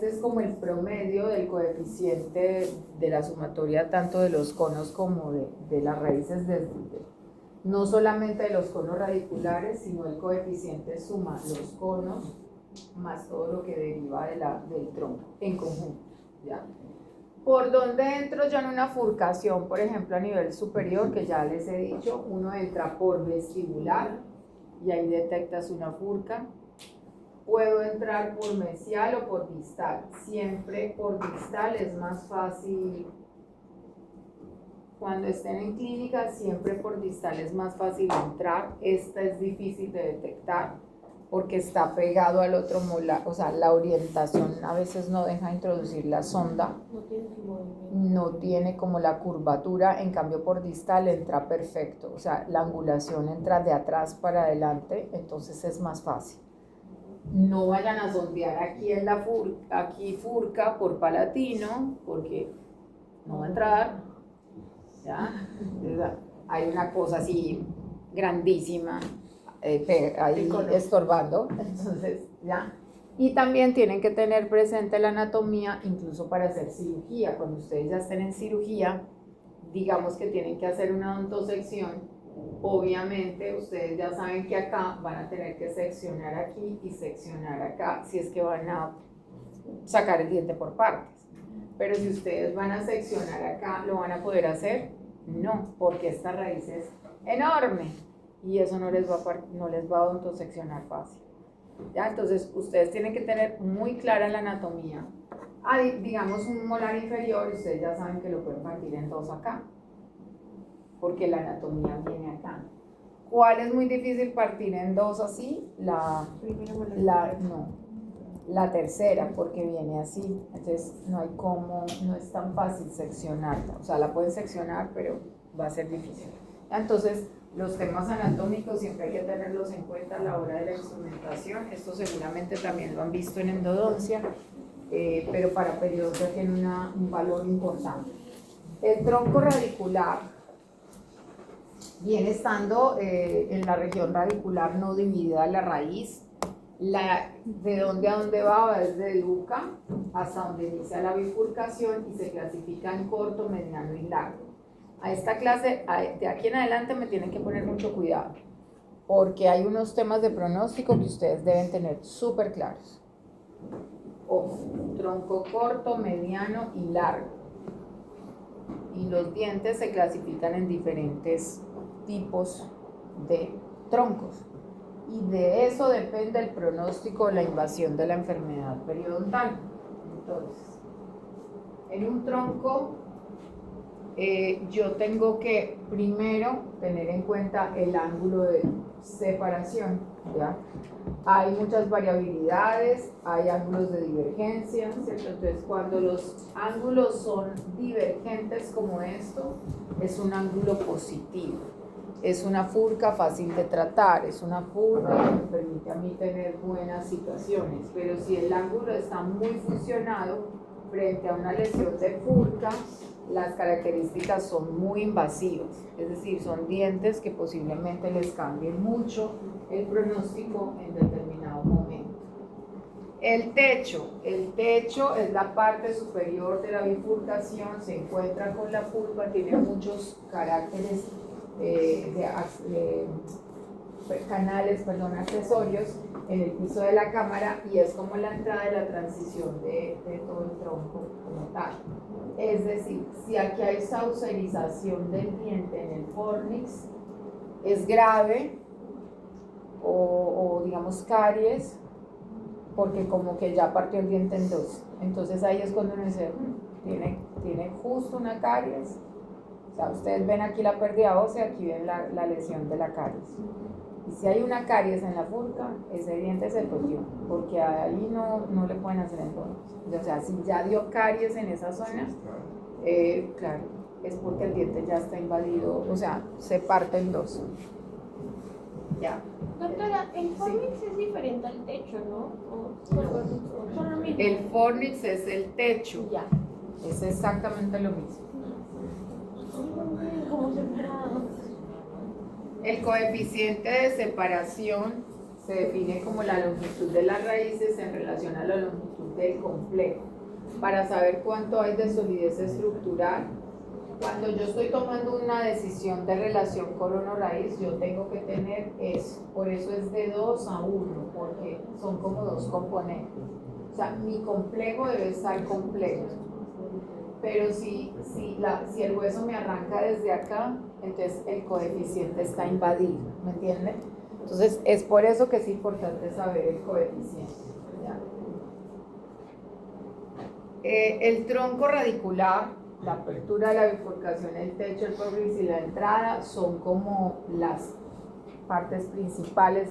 es como el promedio del coeficiente de la sumatoria tanto de los conos como de las raíces, no solamente de los conos radiculares, sino el coeficiente suma los conos más todo lo que deriva del tronco en conjunto, ¿ya? ¿Por dónde entro yo en una furcación? Por ejemplo, a nivel superior, que ya les he dicho, uno entra por vestibular y ahí detectas una furca. Puedo entrar por mesial o por distal. Siempre por distal es más fácil. Cuando estén en clínica, siempre por distal es más fácil entrar. Esta es difícil de detectar porque está pegado al otro molar, o sea, la orientación a veces no deja introducir la sonda, no tiene como la curvatura, en cambio por distal entra perfecto, o sea, la angulación entra de atrás para adelante, entonces es más fácil. No vayan a sondear aquí en la aquí furca por palatino, porque no va a entrar, ¿ya? Hay una cosa así grandísima ahí estorbando, entonces ya. Y también tienen que tener presente la anatomía incluso para hacer cirugía. Cuando ustedes ya estén en cirugía, digamos que tienen que hacer una odontosección, obviamente ustedes ya saben que acá van a tener que seccionar aquí y seccionar acá si es que van a sacar el diente por partes. Pero si ustedes van a seccionar acá, ¿lo van a poder hacer? No, porque esta raíz es enorme y eso no les va a odontoseccionar fácil. ¿Ya? Entonces ustedes tienen que tener muy clara la anatomía. Digamos un molar inferior, ustedes ya saben que lo pueden partir en 2 acá, porque la anatomía viene acá. ¿Cuál es muy difícil partir en 2 así? La tercera, porque viene así, entonces no es tan fácil seccionarla, o sea, la pueden seccionar, pero va a ser difícil. Entonces, los temas anatómicos siempre hay que tenerlos en cuenta a la hora de la instrumentación. Esto seguramente también lo han visto en endodoncia, pero para periodoncia tiene un valor importante. El tronco radicular viene estando en la región radicular no dividida la raíz. De dónde a dónde va desde nuca hasta donde inicia la bifurcación y se clasifica en corto, mediano y largo. A esta clase, de aquí en adelante me tienen que poner mucho cuidado, porque hay unos temas de pronóstico que ustedes deben tener súper claros. Ojo, tronco corto, mediano y largo. Y los dientes se clasifican en diferentes tipos de troncos. Y de eso depende el pronóstico o la invasión de la enfermedad periodontal. Entonces, en un tronco, yo tengo que primero tener en cuenta el ángulo de separación, ¿ya? Hay muchas variabilidades, hay ángulos de divergencia, ¿cierto? Entonces, cuando los ángulos son divergentes como esto, es un ángulo positivo. Es una furca fácil de tratar, es una furca que me permite a mí tener buenas situaciones, pero si el ángulo está muy fusionado frente a una lesión de furca, las características son muy invasivas, es decir, son dientes que posiblemente les cambien mucho el pronóstico en determinado momento. El techo es la parte superior de la bifurcación, se encuentra con la pulpa, tiene muchos caracteres canales, accesorios en el piso de la cámara y es como la entrada de la transición de todo el tronco como tal. Es decir, si aquí hay saucerización del diente en el fornix, es grave o digamos caries, porque como que ya partió el diente en dos. Entonces ahí es cuando uno dice, tiene justo una caries. O sea, ustedes ven aquí la pérdida ósea, aquí ven la lesión de la caries. Y si hay una caries en la furca, ese diente se perdió, porque ahí no le pueden hacer endodontia. O sea, si ya dio caries en esa zona, claro, es porque el diente ya está invadido, o sea, se parte en dos. Ya. Doctora, el fornix sí es diferente al techo, ¿no? ¿O son lo mismo? El fornix es el techo. Ya. Es exactamente lo mismo. ¿Cómo se para? El coeficiente de separación se define como la longitud de las raíces en relación a la longitud del complejo. Para saber cuánto hay de solidez estructural, cuando yo estoy tomando una decisión de relación corono-raíz, yo tengo que tener eso. Por eso es de 2 a 1, porque son como dos componentes. O sea, mi complejo debe estar completo. Pero si el hueso me arranca desde acá, entonces el coeficiente está invadido, ¿me entienden? Entonces es por eso que es importante saber el coeficiente. ¿Ya? El tronco radicular, la apertura de la bifurcación, el techo, el fornix y la entrada son como las partes principales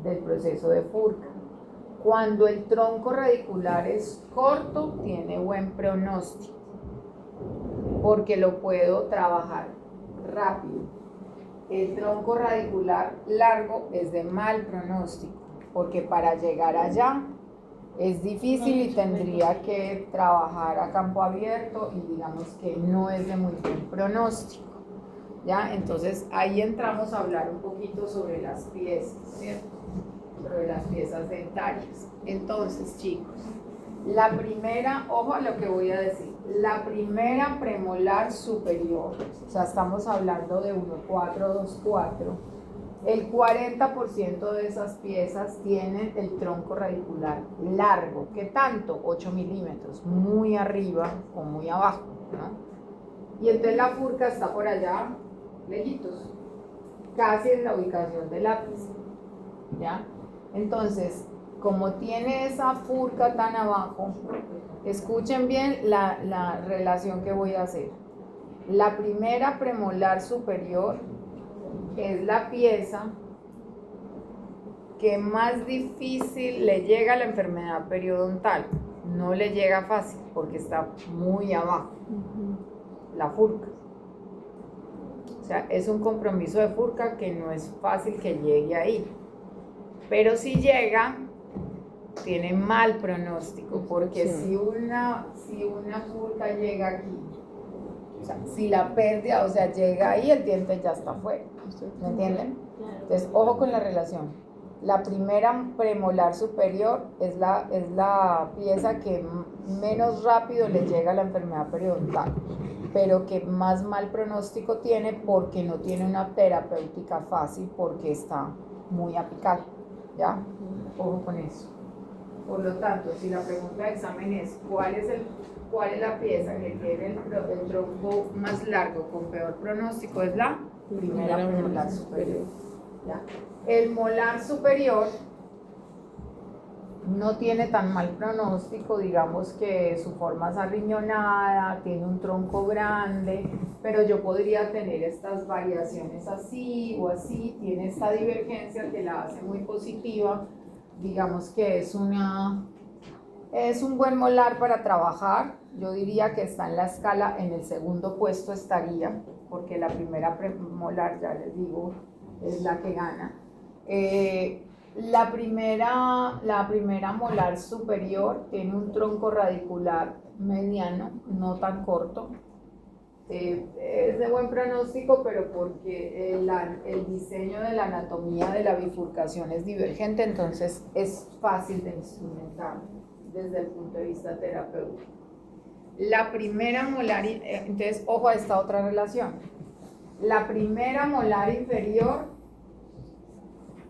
del proceso de furca. Cuando el tronco radicular es corto, tiene buen pronóstico, porque lo puedo trabajar rápido. El tronco radicular largo es de mal pronóstico, porque para llegar allá es difícil y tendría que trabajar a campo abierto y digamos que no es de muy buen pronóstico. ¿Ya? Entonces ahí entramos a hablar un poquito sobre las piezas, ¿cierto? Sobre las piezas dentarias. Entonces, chicos, la primera, ojo a lo que voy a decir, la primera premolar superior, o sea, estamos hablando de 1,424, el 40% de esas piezas tienen el tronco radicular largo. ¿Qué tanto? 8 milímetros, muy arriba o muy abajo, ¿no? Y entonces la furca está por allá, lejitos, casi en la ubicación del lápiz, ¿ya? Entonces, como tiene esa furca tan abajo, escuchen bien la relación que voy a hacer. La primera premolar superior es la pieza que más difícil le llega a la enfermedad periodontal. No le llega fácil porque está muy abajo, la furca. O sea, es un compromiso de furca que no es fácil que llegue ahí. Pero si llega, tiene mal pronóstico, porque si una furca llega aquí, o sea, sea, si la pérdida, o sea, llega ahí, el diente ya está fuera. ¿Me entienden? Claro. Entonces, ojo con la relación. La primera premolar superior es la pieza que menos rápido le llega a la enfermedad periodontal, pero que más mal pronóstico tiene porque no tiene una terapéutica fácil, porque está muy apical. ¿Ya? Ojo con eso. Por lo tanto, si la pregunta de examen es ¿cuál es la pieza que tiene el tronco más largo con peor pronóstico? Es la primera premolar superior. ¿Ya? El molar superior no tiene tan mal pronóstico, digamos que su forma es arriñonada, tiene un tronco grande, pero yo podría tener estas variaciones así o así, tiene esta divergencia que la hace muy positiva, digamos que es un buen molar para trabajar. Yo diría que está en la escala, en el segundo puesto estaría, porque la primera premolar, ya les digo, es la que gana. La primera molar superior tiene un tronco radicular mediano, no tan corto. Es de buen pronóstico, pero porque el diseño de la anatomía de la bifurcación es divergente, entonces es fácil de instrumentar desde el punto de vista terapéutico. La primera molar, entonces ojo a esta otra relación. La primera molar inferior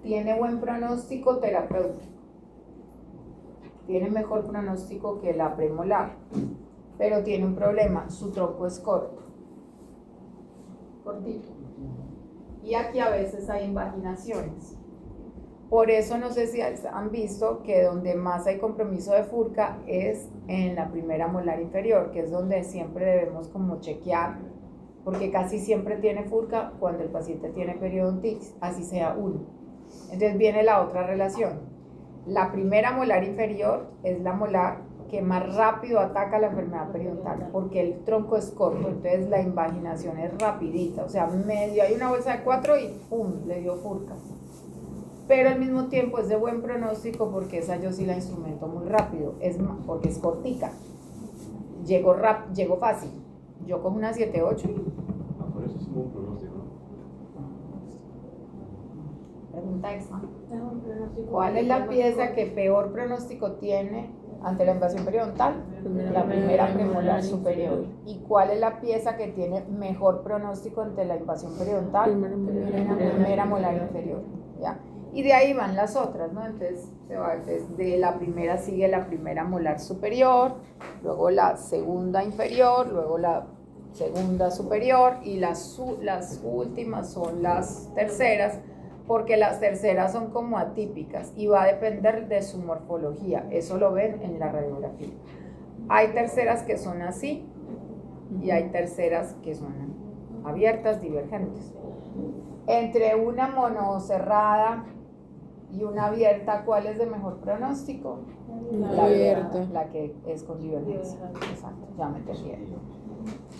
tiene buen pronóstico terapéutico, tiene mejor pronóstico que la premolar, pero tiene un problema, su tronco es cortito. Y aquí a veces hay invaginaciones. Por eso no sé si han visto que donde más hay compromiso de furca es en la primera molar inferior, que es donde siempre debemos como chequear, porque casi siempre tiene furca cuando el paciente tiene periodontitis, así sea uno. Entonces viene la otra relación. La primera molar inferior es la molar que más rápido ataca la enfermedad periodontal, porque el tronco es corto, entonces la invaginación es rapidita, o sea, medio hay una bolsa de 4 y ¡pum!, le dio furca. Pero al mismo tiempo es de buen pronóstico porque esa yo sí la instrumento muy rápido, porque es cortica. Llego fácil. Yo cojo una 7-8 y... por eso es un buen pronóstico, ¿no? Pregunta extra. ¿Cuál es la pieza que peor pronóstico tiene ante la invasión periodontal? La primera premolar superior. ¿Y cuál es la pieza que tiene mejor pronóstico ante la invasión periodontal? La primera molar inferior. ¿Ya? Y de ahí van las otras, ¿no? Entonces, desde la primera sigue la primera molar superior, luego la segunda inferior, luego la segunda superior y las últimas son las terceras, porque las terceras son como atípicas y va a depender de su morfología. Eso lo ven en la radiografía. Hay terceras que son así y hay terceras que son abiertas, divergentes. Entre una monocerrada y una abierta, ¿cuál es de mejor pronóstico? La abierta, la que es con divergencia. Exacto, ya me entendí.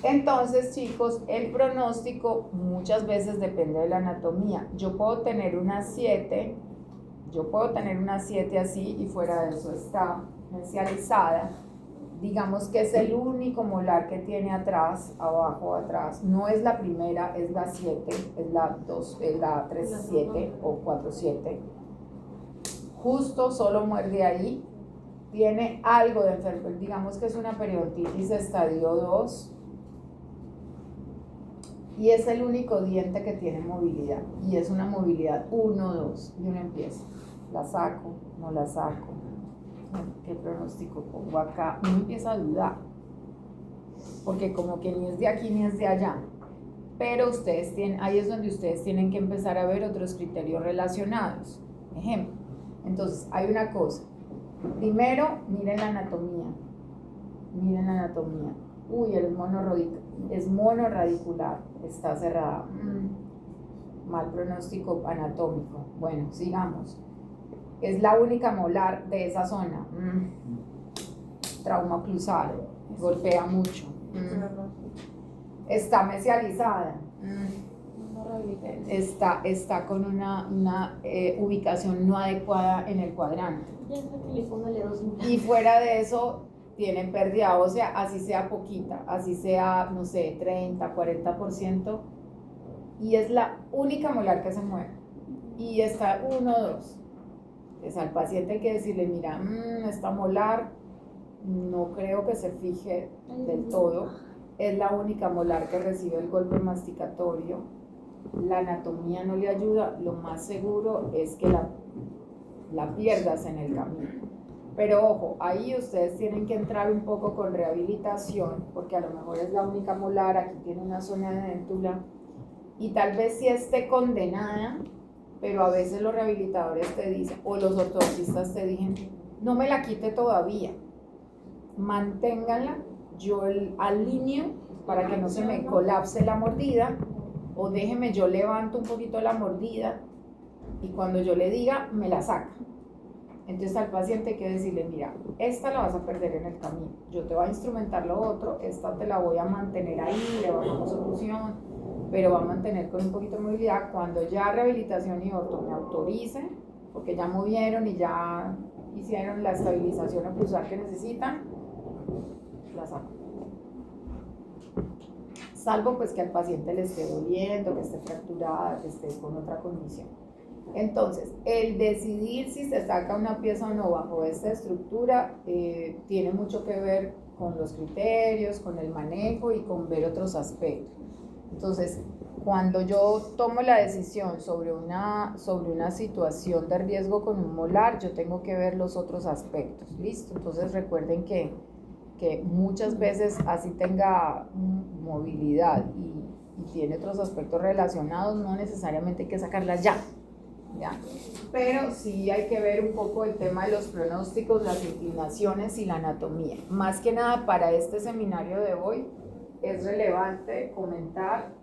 Entonces, chicos, el pronóstico muchas veces depende de la anatomía. Yo puedo tener una 7 así y fuera de eso está tercializada. Digamos que es el único molar que tiene atrás, abajo, atrás. No es la primera, es la 7, es la 2, es la 3-7 o 4-7. Justo solo muerde ahí. Tiene algo de enfermedad, digamos que es una periodontitis estadio 2. Y es el único diente que tiene movilidad. Y es una movilidad 1-2. Y uno empieza. La saco, no la saco. ¿Qué pronóstico pongo acá? Uno empieza a dudar. Porque como que ni es de aquí ni es de allá. Pero ahí es donde ustedes tienen que empezar a ver otros criterios relacionados. Ejemplo. Entonces, hay una cosa. Primero, miren la anatomía. Uy, es monoradicular, está cerrada. Mal pronóstico anatómico. Bueno, sigamos. Es la única molar de esa zona. Trauma oclusal, golpea mucho. Está mesializada. Está con una ubicación no adecuada en el cuadrante. Y fuera de eso, tiene pérdida ósea, así sea poquita, así sea, no sé, 30, 40%, y es la única molar que se mueve. Y está 1 o 2. Entonces al paciente hay que decirle, mira, esta molar no creo que se fije del todo, es la única molar que recibe el golpe masticatorio, la anatomía no le ayuda, lo más seguro es que la pierdas en el camino. Pero ojo, ahí ustedes tienen que entrar un poco con rehabilitación, porque a lo mejor es la única molar, aquí tiene una zona de dentula, y tal vez sí esté condenada, pero a veces los rehabilitadores te dicen, o los ortodoncistas te dicen, no me la quite todavía, manténganla, yo alineo para que no se me colapse la mordida, o déjeme, yo levanto un poquito la mordida, y cuando yo le diga, me la saca. Entonces al paciente hay que decirle, mira, esta la vas a perder en el camino, yo te voy a instrumentar lo otro, esta te la voy a mantener ahí, le bajamos solución, pero va a mantener con un poquito de movilidad. Cuando ya rehabilitación y orto me autoricen, porque ya movieron y ya hicieron la estabilización oclusal que necesitan, la saco. Salvo pues que al paciente le esté doliendo, que esté fracturada, que esté con otra condición. Entonces, el decidir si se saca una pieza o no bajo esta estructura tiene mucho que ver con los criterios, con el manejo y con ver otros aspectos. Entonces, cuando yo tomo la decisión sobre una situación de riesgo con un molar, yo tengo que ver los otros aspectos, ¿listo? Entonces recuerden que muchas veces así tenga movilidad y tiene otros aspectos relacionados, no necesariamente hay que sacarlas ya. Pero sí hay que ver un poco el tema de los pronósticos, las inclinaciones y la anatomía. Más que nada para este seminario de hoy es relevante comentar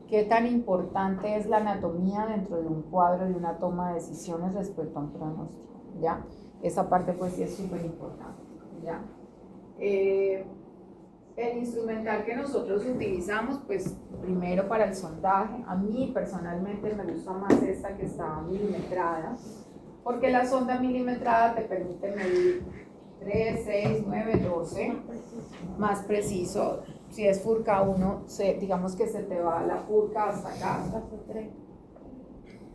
qué tan importante es la anatomía dentro de un cuadro de una toma de decisiones respecto a un pronóstico, ¿ya? Esa parte pues sí es súper importante, ¿ya? El instrumental que nosotros utilizamos, pues primero para el sondaje, a mí personalmente me gusta más esta que está milimetrada, porque la sonda milimetrada te permite medir 3, 6, 9, 12, más preciso. Si es furca 1, digamos que se te va la furca hasta acá.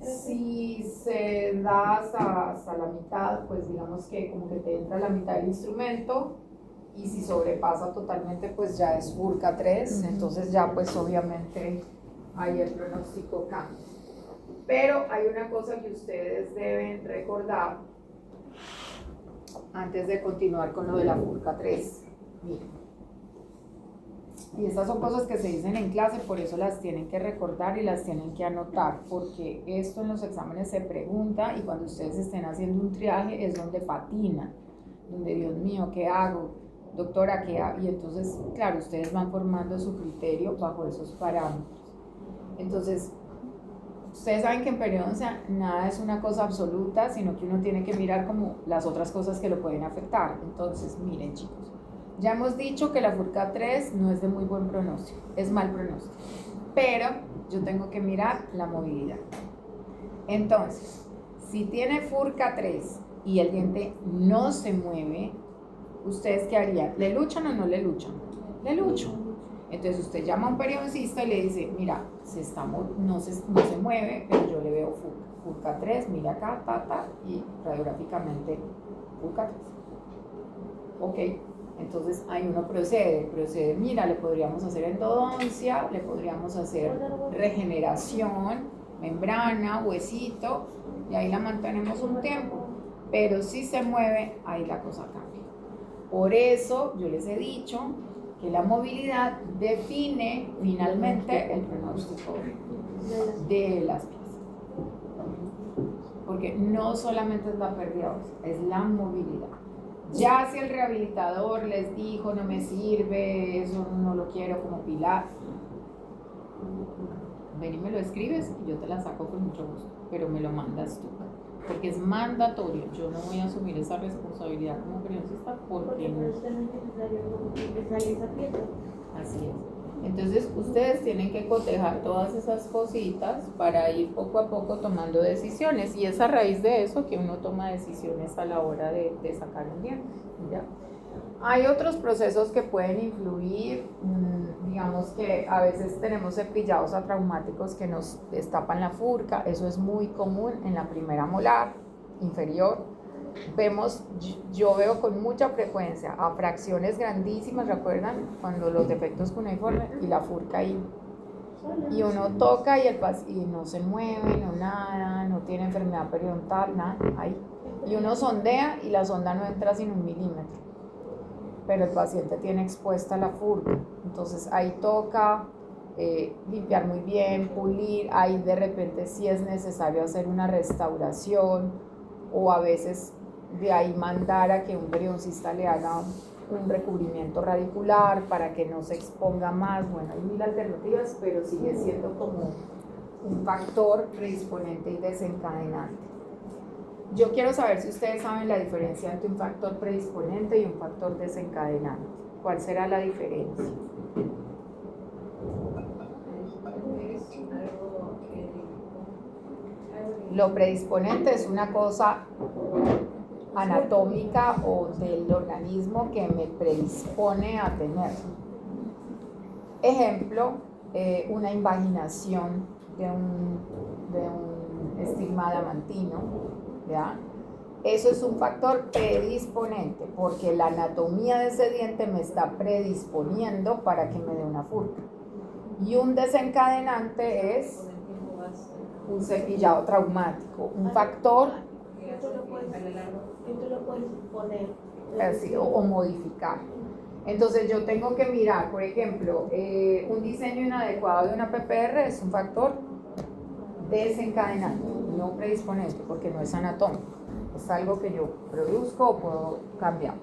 Si se da hasta la mitad, pues digamos que como que te entra la mitad del instrumento, y si sobrepasa totalmente, pues ya es furca 3, entonces ya pues obviamente ahí el pronóstico cambia. Pero hay una cosa que ustedes deben recordar antes de continuar con lo de la furca 3. Miren. Y estas son cosas que se dicen en clase, por eso las tienen que recordar y las tienen que anotar, porque esto en los exámenes se pregunta y cuando ustedes estén haciendo un triaje es donde patinan, donde Dios mío, ¿qué hago? Doctora, ¿qué hago? Y entonces, claro, ustedes van formando su criterio bajo esos parámetros. Entonces, ustedes saben que en periodoncia nada es una cosa absoluta, sino que uno tiene que mirar como las otras cosas que lo pueden afectar. Entonces, miren chicos, ya hemos dicho que la furca 3 no es de muy buen pronóstico, es mal pronóstico, pero yo tengo que mirar la movilidad. Entonces, si tiene furca 3 y el diente no se mueve, ¿ustedes qué harían? ¿Le luchan o no le luchan? Le lucho. Entonces usted llama a un periodoncista y le dice, mira, no se mueve, pero yo le veo furca 3, mira acá, y radiográficamente furca 3. Ok, entonces ahí uno procede, mira, le podríamos hacer endodoncia, le podríamos hacer regeneración, membrana, huesito, y ahí la mantenemos un tiempo, pero si se mueve, ahí la cosa cambia. Por eso yo les he dicho que la movilidad define finalmente el pronóstico de las piezas. Porque no solamente es la pérdida ósea, es la movilidad. Ya si el rehabilitador les dijo no me sirve, eso no lo quiero como pilar, ven y me lo escribes y yo te la saco con mucho gusto, pero me lo mandas tú. Porque es mandatorio, yo no voy a asumir esa responsabilidad como periodista porque no es necesario que salga esa pieza. Así es. Entonces ustedes tienen que cotejar todas esas cositas para ir poco a poco tomando decisiones, y es a raíz de eso que uno toma decisiones a la hora de sacar un diente, ¿ya? Hay otros procesos que pueden influir, digamos que a veces tenemos cepillados atraumáticos que nos destapan la furca, eso es muy común en la primera molar inferior. Yo veo con mucha frecuencia a fracciones grandísimas, ¿recuerdan? Cuando los defectos cuneiformes y la furca ahí. Y uno toca y no se mueve, no nada, no tiene enfermedad periodontal, nada, ahí. Y uno sondea y la sonda no entra sin 1 milímetro. Pero el paciente tiene expuesta la furca. Entonces ahí toca limpiar muy bien, pulir, ahí de repente sí es necesario hacer una restauración o a veces de ahí mandar a que un periodoncista le haga un recubrimiento radicular para que no se exponga más. Bueno, hay 1000 alternativas, pero sigue siendo como un factor predisponente y desencadenante. Yo quiero saber si ustedes saben la diferencia entre un factor predisponente y un factor desencadenante. ¿Cuál será la diferencia? Lo predisponente es una cosa anatómica o del organismo que me predispone a tenerlo. Ejemplo, una invaginación de un estigma adamantino, ¿ya? Eso es un factor predisponente porque la anatomía de ese diente me está predisponiendo para que me dé una furca. Y un desencadenante es un cepillado traumático, un factor Esto lo puedes poner así, o modificar. Entonces yo tengo que mirar, por ejemplo, un diseño inadecuado de una PPR es un factor desencadenante, no predisponente, porque no es anatómico, es algo que yo produzco o puedo cambiar.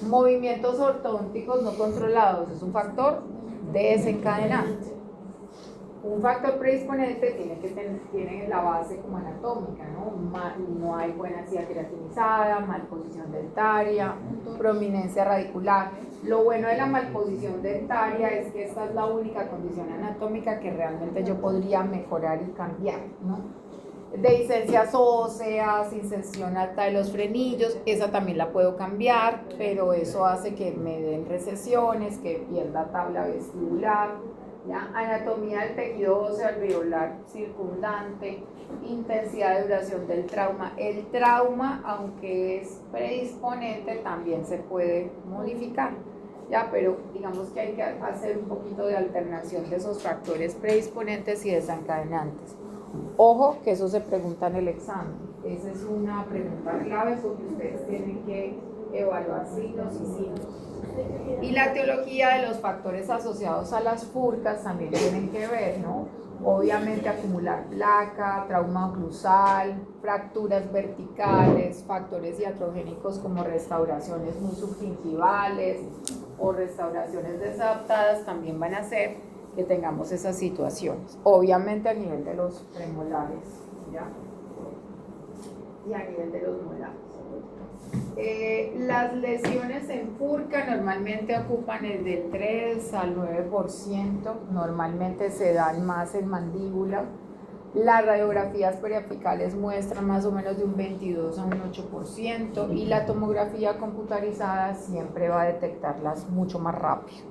Movimientos ortodónticos no controlados es un factor desencadenante. Un factor predisponente tiene la base como anatómica, no hay buena encía queratinizada, malposición dentaria, prominencia radicular. Lo bueno de la malposición dentaria es que esta es la única condición anatómica que realmente yo podría mejorar y cambiar, ¿no? Dehiscencias óseas, inserción alta de los frenillos, esa también la puedo cambiar, pero eso hace que me den recesiones, que pierda tabla vestibular. ¿Ya? Anatomía del tejido óseo alveolar circundante, intensidad de duración del trauma. El trauma, aunque es predisponente, también se puede modificar, ¿ya? Pero digamos que hay que hacer un poquito de alternación de esos factores predisponentes y desencadenantes. Ojo que eso se pregunta en el examen. Esa es una pregunta clave porque ustedes tienen que evaluar signos y signos. Y la etiología de los factores asociados a las furcas también tienen que ver, ¿no? Obviamente acumular placa, trauma oclusal, fracturas verticales, factores iatrogénicos como restauraciones muy subgingivales o restauraciones desadaptadas también van a hacer que tengamos esas situaciones. Obviamente a nivel de los premolares, ¿ya? Y a nivel de los molares. Las lesiones en furca normalmente ocupan el del 3 al 9%, normalmente se dan más en mandíbula. Las radiografías periapicales muestran más o menos de un 22 a un 8% y la tomografía computarizada siempre va a detectarlas mucho más rápido.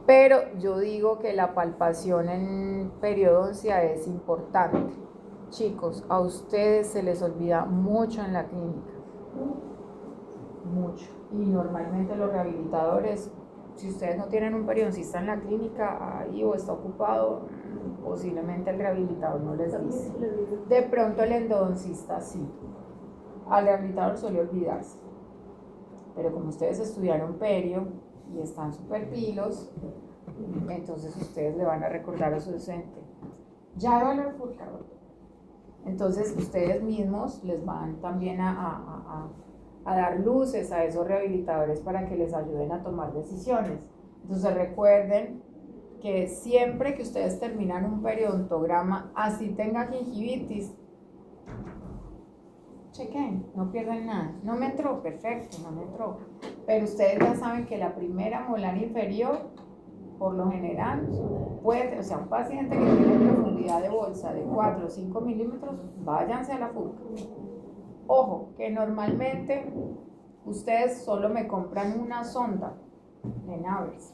Pero yo digo que la palpación en periodoncia es importante. Chicos, a ustedes se les olvida mucho en la clínica. Mucho. Y normalmente los rehabilitadores, si ustedes no tienen un periodoncista en la clínica ahí o está ocupado, posiblemente el rehabilitador no les dice. De pronto el endodoncista sí. Al rehabilitador suele olvidarse. Pero como ustedes estudiaron perio y están súper pilos, entonces ustedes le van a recordar a su docente. Ya evaluó el furca. Entonces ustedes mismos les van también a dar luces a esos rehabilitadores para que les ayuden a tomar decisiones. Entonces recuerden que siempre que ustedes terminan un periodontograma, así tenga gingivitis, chequen, no pierden nada. No me entró, perfecto, no me entró. Pero ustedes ya saben que la primera molar inferior, por lo general, puede, o sea, un paciente que tiene profundidad de bolsa de 4 o 5 milímetros, váyanse a la furca. Ojo, que normalmente ustedes solo me compran una sonda de Navers.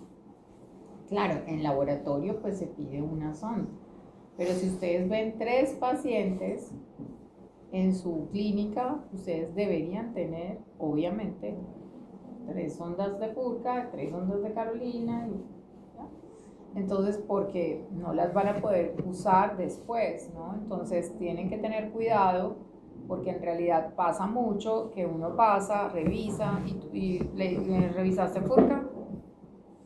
Claro, en laboratorio pues se pide una sonda, pero si ustedes ven 3 pacientes en su clínica, ustedes deberían tener, obviamente, 3 sondas de Furca, 3 sondas de Carolina, ¿ya? Entonces, porque no las van a poder usar después, ¿no? Entonces, tienen que tener cuidado, porque en realidad pasa mucho que uno pasa, revisa, ¿le revisaste Furca?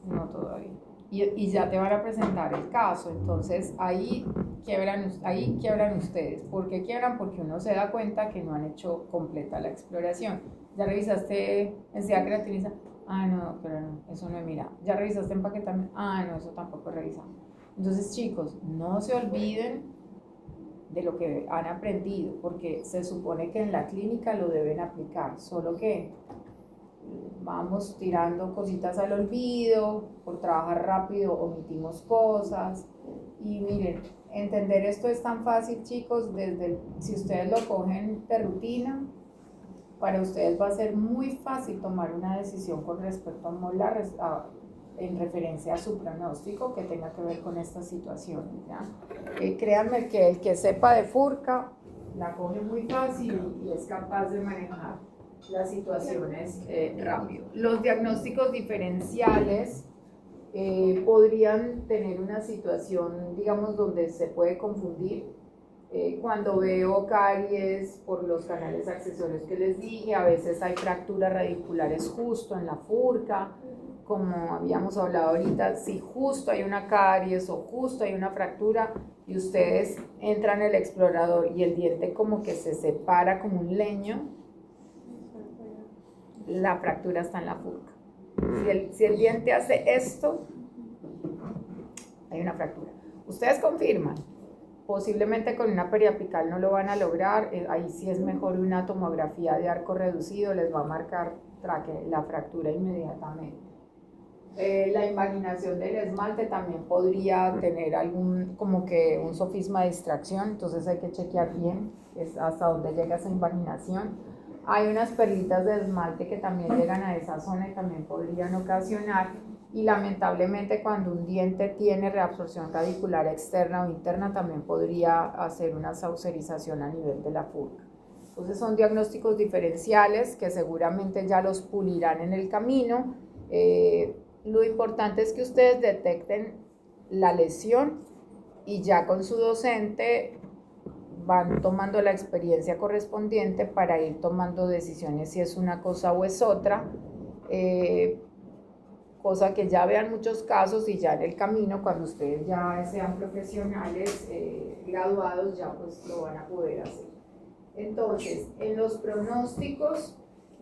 No todavía. Y ya te van a presentar el caso. Entonces ahí quiebran ustedes. ¿Por qué quiebran? Porque uno se da cuenta que no han hecho completa la exploración. ¿Ya revisaste densidad creatinina? Ah, no, pero no, eso no he mirado. ¿Ya revisaste empaquetamiento? Ah, no, eso tampoco he revisado. Entonces, chicos, no se olviden de lo que han aprendido, porque se supone que en la clínica lo deben aplicar, solo que vamos tirando cositas al olvido, por trabajar rápido omitimos cosas. Y miren, entender esto es tan fácil, chicos, si ustedes lo cogen de rutina, para ustedes va a ser muy fácil tomar una decisión con respecto a molar en referencia a su pronóstico que tenga que ver con esta situación, ¿ya? Créanme que el que sepa de Furca la coge muy fácil y es capaz de manejar las situaciones rápido. Los diagnósticos diferenciales podrían tener una situación, digamos, donde se puede confundir. Cuando veo caries por los canales accesorios que les dije, a veces hay fracturas radiculares justo en la Furca, como habíamos hablado ahorita, si justo hay una caries o justo hay una fractura y ustedes entran en el explorador y el diente como que se separa como un leño, la fractura está en la Furca. Si el diente hace esto, hay una fractura. Ustedes confirman. Posiblemente con una periapical no lo van a lograr, ahí sí es mejor una tomografía de arco reducido, les va a marcar la fractura inmediatamente. La invaginación del esmalte también podría tener como que un sofisma de distracción, entonces hay que chequear bien hasta dónde llega esa invaginación. Hay unas perlitas de esmalte que también llegan a esa zona y también podrían ocasionar. Y lamentablemente cuando un diente tiene reabsorción radicular externa o interna también podría hacer una saucerización a nivel de la Furca. Entonces son diagnósticos diferenciales que seguramente ya los pulirán en el camino. Lo importante es que ustedes detecten la lesión y ya con su docente van tomando la experiencia correspondiente para ir tomando decisiones si es una cosa o es otra. Cosa que ya vean muchos casos y ya en el camino, cuando ustedes ya sean profesionales graduados, ya pues lo van a poder hacer. Entonces, en los pronósticos,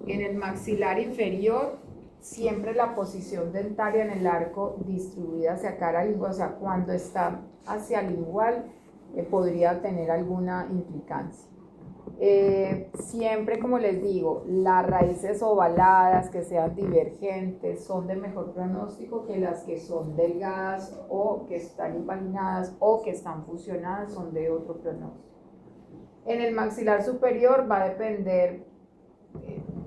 en el maxilar inferior, siempre la posición dentaria en el arco distribuida hacia cara lingual, o sea, cuando está hacia lingual, podría tener alguna implicancia. Siempre, como les digo, las raíces ovaladas que sean divergentes son de mejor pronóstico que las que son delgadas o que están impaginadas o que están fusionadas, son de otro pronóstico. En el maxilar superior va a depender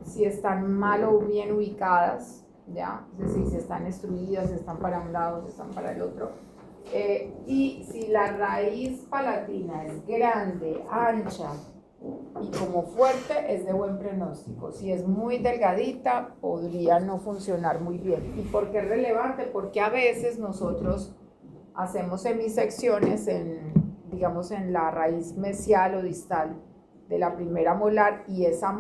si están mal o bien ubicadas, ¿ya? Es decir, si están extruidas, si están para un lado, si están para el otro. Y si la raíz palatina es grande, ancha y como fuerte, es de buen pronóstico. Si es muy delgadita, podría no funcionar muy bien. ¿Y por qué es relevante? Porque a veces nosotros hacemos semisecciones digamos, en la raíz mesial o distal de la primera molar, y esa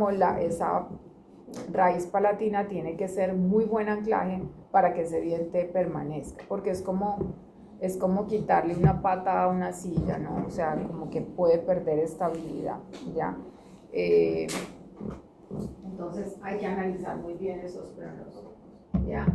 raíz palatina tiene que ser muy buen anclaje para que ese diente permanezca, porque es como quitarle una pata a una silla, ¿no? O sea, como que puede perder estabilidad, ¿ya? Entonces hay que analizar muy bien esos pronósticos, ¿ya?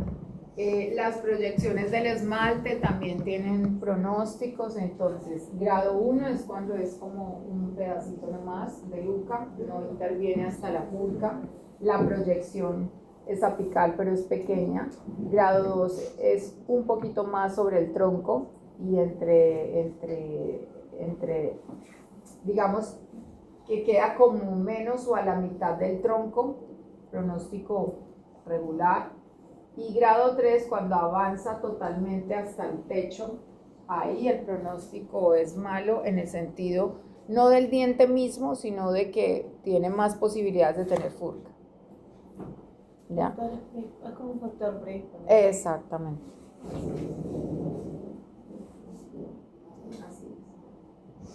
Las proyecciones del esmalte también tienen pronósticos. Entonces grado 1 es cuando es como un pedacito nomás de yuca, no interviene hasta la Furca, la proyección es apical pero es pequeña. Grado 2 es un poquito más sobre el tronco y digamos que queda como menos o a la mitad del tronco, pronóstico regular. Y grado 3, cuando avanza totalmente hasta el techo, ahí el pronóstico es malo en el sentido no del diente mismo, sino de que tiene más posibilidades de tener furca. ¿Ya? Es como un factor predisponente. Exactamente. Así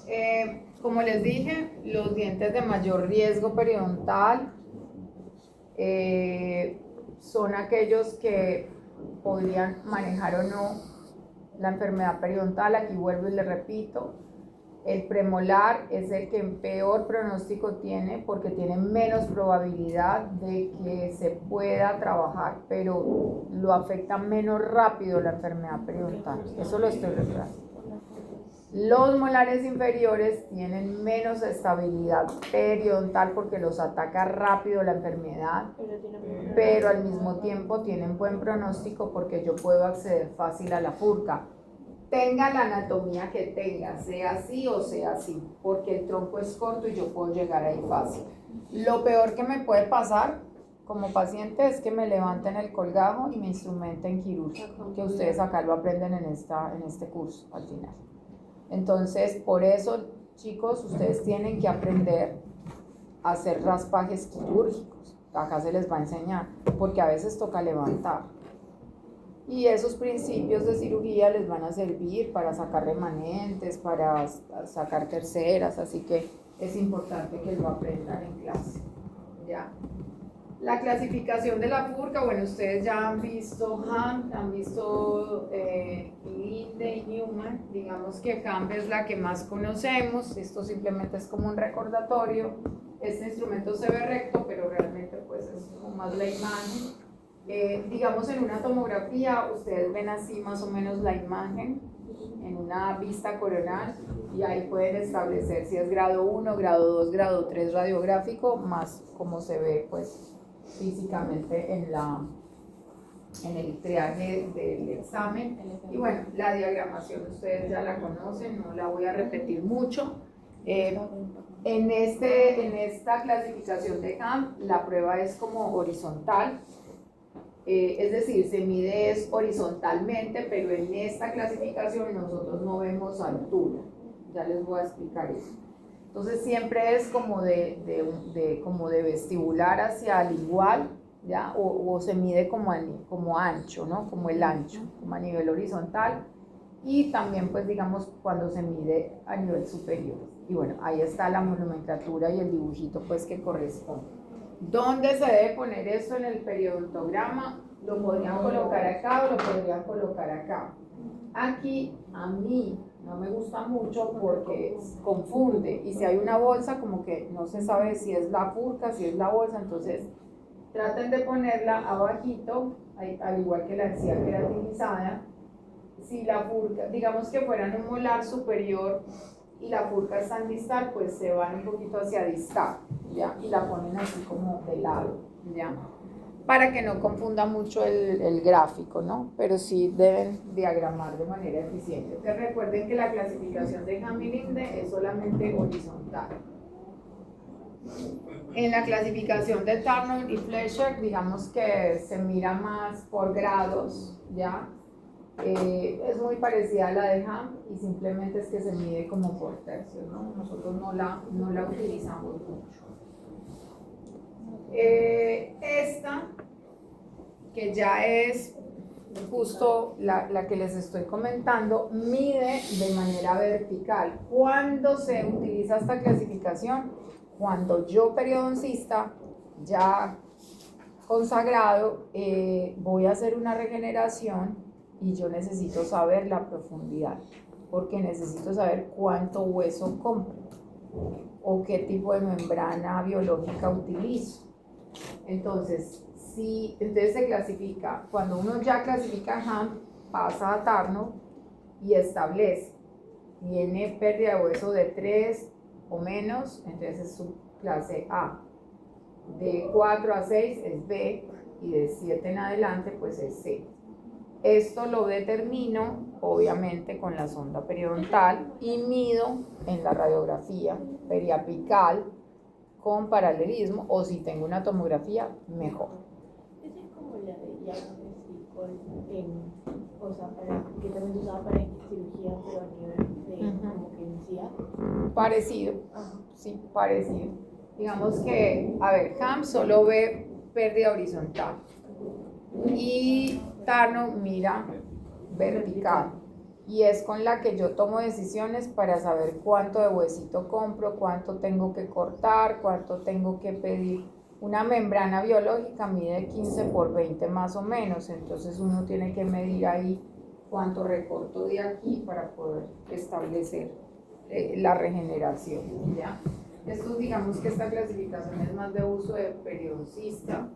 es. Como les dije, los dientes de mayor riesgo periodontal son aquellos que podrían manejar o no la enfermedad periodontal. Aquí vuelvo y le repito, el premolar es el que peor pronóstico tiene porque tiene menos probabilidad de que se pueda trabajar, pero lo afecta menos rápido la enfermedad periodontal. Eso lo estoy recordando. Los molares inferiores tienen menos estabilidad periodontal porque los ataca rápido la enfermedad, pero al mismo tiempo tienen buen pronóstico porque yo puedo acceder fácil a la furca. Tenga la anatomía que tenga, sea así o sea así, porque el tronco es corto y yo puedo llegar ahí fácil. Lo peor que me puede pasar como paciente es que me levanten el colgajo y me instrumenten quirúrgico, que ustedes acá lo aprenden en este curso al final. Entonces, por eso, chicos, ustedes tienen que aprender a hacer raspajes quirúrgicos. Acá se les va a enseñar, porque a veces toca levantar. Y esos principios de cirugía les van a servir para sacar remanentes, para sacar terceras, así que es importante que lo aprendan en clase. ¿Ya? La clasificación de la furca, bueno, ustedes ya han visto Hamp, han visto Linde y Newman. Digamos que Hamp es la que más conocemos. Esto simplemente es como un recordatorio. Este instrumento se ve recto, pero realmente pues es como más la imagen. Digamos, en una tomografía ustedes ven así más o menos la imagen en una vista coronal y ahí pueden establecer si es grado 1, grado 2, grado 3 radiográfico, más como se ve pues físicamente en el triaje del examen. Y bueno, la diagramación ustedes ya la conocen, no la voy a repetir mucho. En esta clasificación de Hamp, la prueba es como horizontal, es decir, se mide horizontalmente, pero en esta clasificación nosotros no vemos altura. Ya les voy a explicar eso. Entonces siempre es como de vestibular hacia el igual, ¿ya? O se mide como ancho, ¿no? Como el ancho, como a nivel horizontal. Y también, pues digamos, cuando se mide a nivel superior. Y bueno, ahí está la nomenclatura y el dibujito, pues, que corresponde. ¿Dónde se debe poner esto en el periodontograma? Lo podrían colocar acá o lo podrían colocar acá. Aquí, a mí, no me gusta mucho porque confunde, y si hay una bolsa como que no se sabe si es la furca, si es la bolsa, entonces traten de ponerla abajito, al igual que la encía queratinizada. Si la furca, digamos que fueran un molar superior y la furca está en distal, pues se van un poquito hacia distal, ¿ya? Y la ponen así como de lado, ¿ya? Para que no confunda mucho el gráfico, ¿no? Pero sí deben diagramar de manera eficiente. Entonces recuerden que la clasificación de Hamp y Linde es solamente horizontal. En la clasificación de Turner y Fleischer, digamos que se mira más por grados, ¿ya? Es muy parecida a la de Hamp y simplemente es que se mide como por tercios, ¿no? Nosotros no la utilizamos mucho. Esta, que ya es justo la que les estoy comentando, mide de manera vertical. ¿Cuándo se utiliza esta clasificación? Cuando yo, periodoncista, ya consagrado, voy a hacer una regeneración y yo necesito saber la profundidad, porque necesito saber cuánto hueso compro o qué tipo de membrana biológica utilizo. Entonces se clasifica, cuando uno ya clasifica Hamp, pasa a Tarnow y establece, tiene pérdida de hueso de 3 o menos, entonces es su clase A. De 4 a 6 es B y de 7 en adelante pues es C. Esto lo determino obviamente con la sonda periodontal y mido en la radiografía periapical con paralelismo, o si tengo una tomografía, mejor. Esa es como la de diástasis o sea, que también se usaba para cirugía, pero a nivel de como que encía. Parecido, Ajá. sí, parecido. Digamos que, a ver, Ham solo ve pérdida horizontal y Tano mira vertical. Y es con la que yo tomo decisiones para saber cuánto de huesito compro, cuánto tengo que cortar, cuánto tengo que pedir. Una membrana biológica mide 15 por 20 más o menos, entonces uno tiene que medir ahí cuánto recorto de aquí para poder establecer la regeneración, ¿ya? Esto, digamos que esta clasificación es más de uso de periodoncista.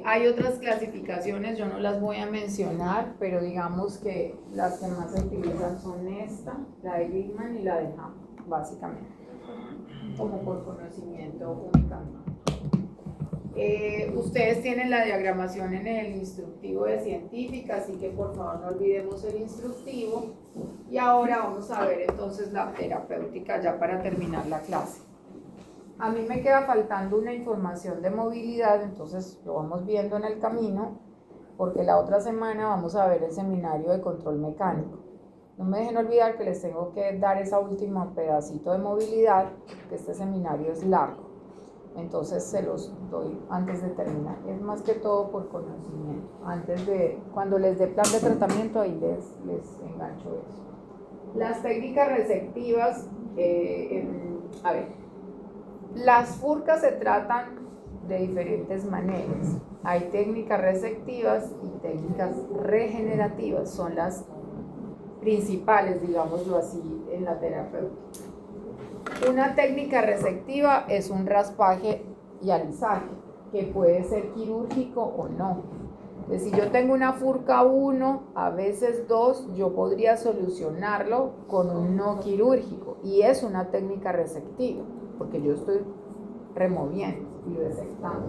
Hay otras clasificaciones, yo no las voy a mencionar, pero digamos que las que más se utilizan son esta, la de Glickman y la de Ham, básicamente, como por conocimiento únicamente. Ustedes tienen la diagramación en el instructivo de científica, así que por favor no olvidemos el instructivo. Y ahora vamos a ver entonces la terapéutica ya para terminar la clase. A mí me queda faltando una información de movilidad, entonces lo vamos viendo en el camino, porque la otra semana vamos a ver el seminario de control mecánico. No me dejen olvidar que les tengo que dar esa última pedacito de movilidad, que este seminario es largo. Entonces se los doy antes de terminar. Es más que todo por conocimiento. Cuando les dé plan de tratamiento, ahí les engancho eso. Las técnicas receptivas, a ver, las furcas se tratan de diferentes maneras. Hay técnicas receptivas y técnicas regenerativas. Son las principales, digámoslo así, en la terapéutica. Una técnica receptiva es un raspaje y alisaje, que puede ser quirúrgico o no. Si yo tengo una furca 1, a veces 2, yo podría solucionarlo con un no quirúrgico, y es una técnica receptiva, porque yo estoy removiendo y resectando.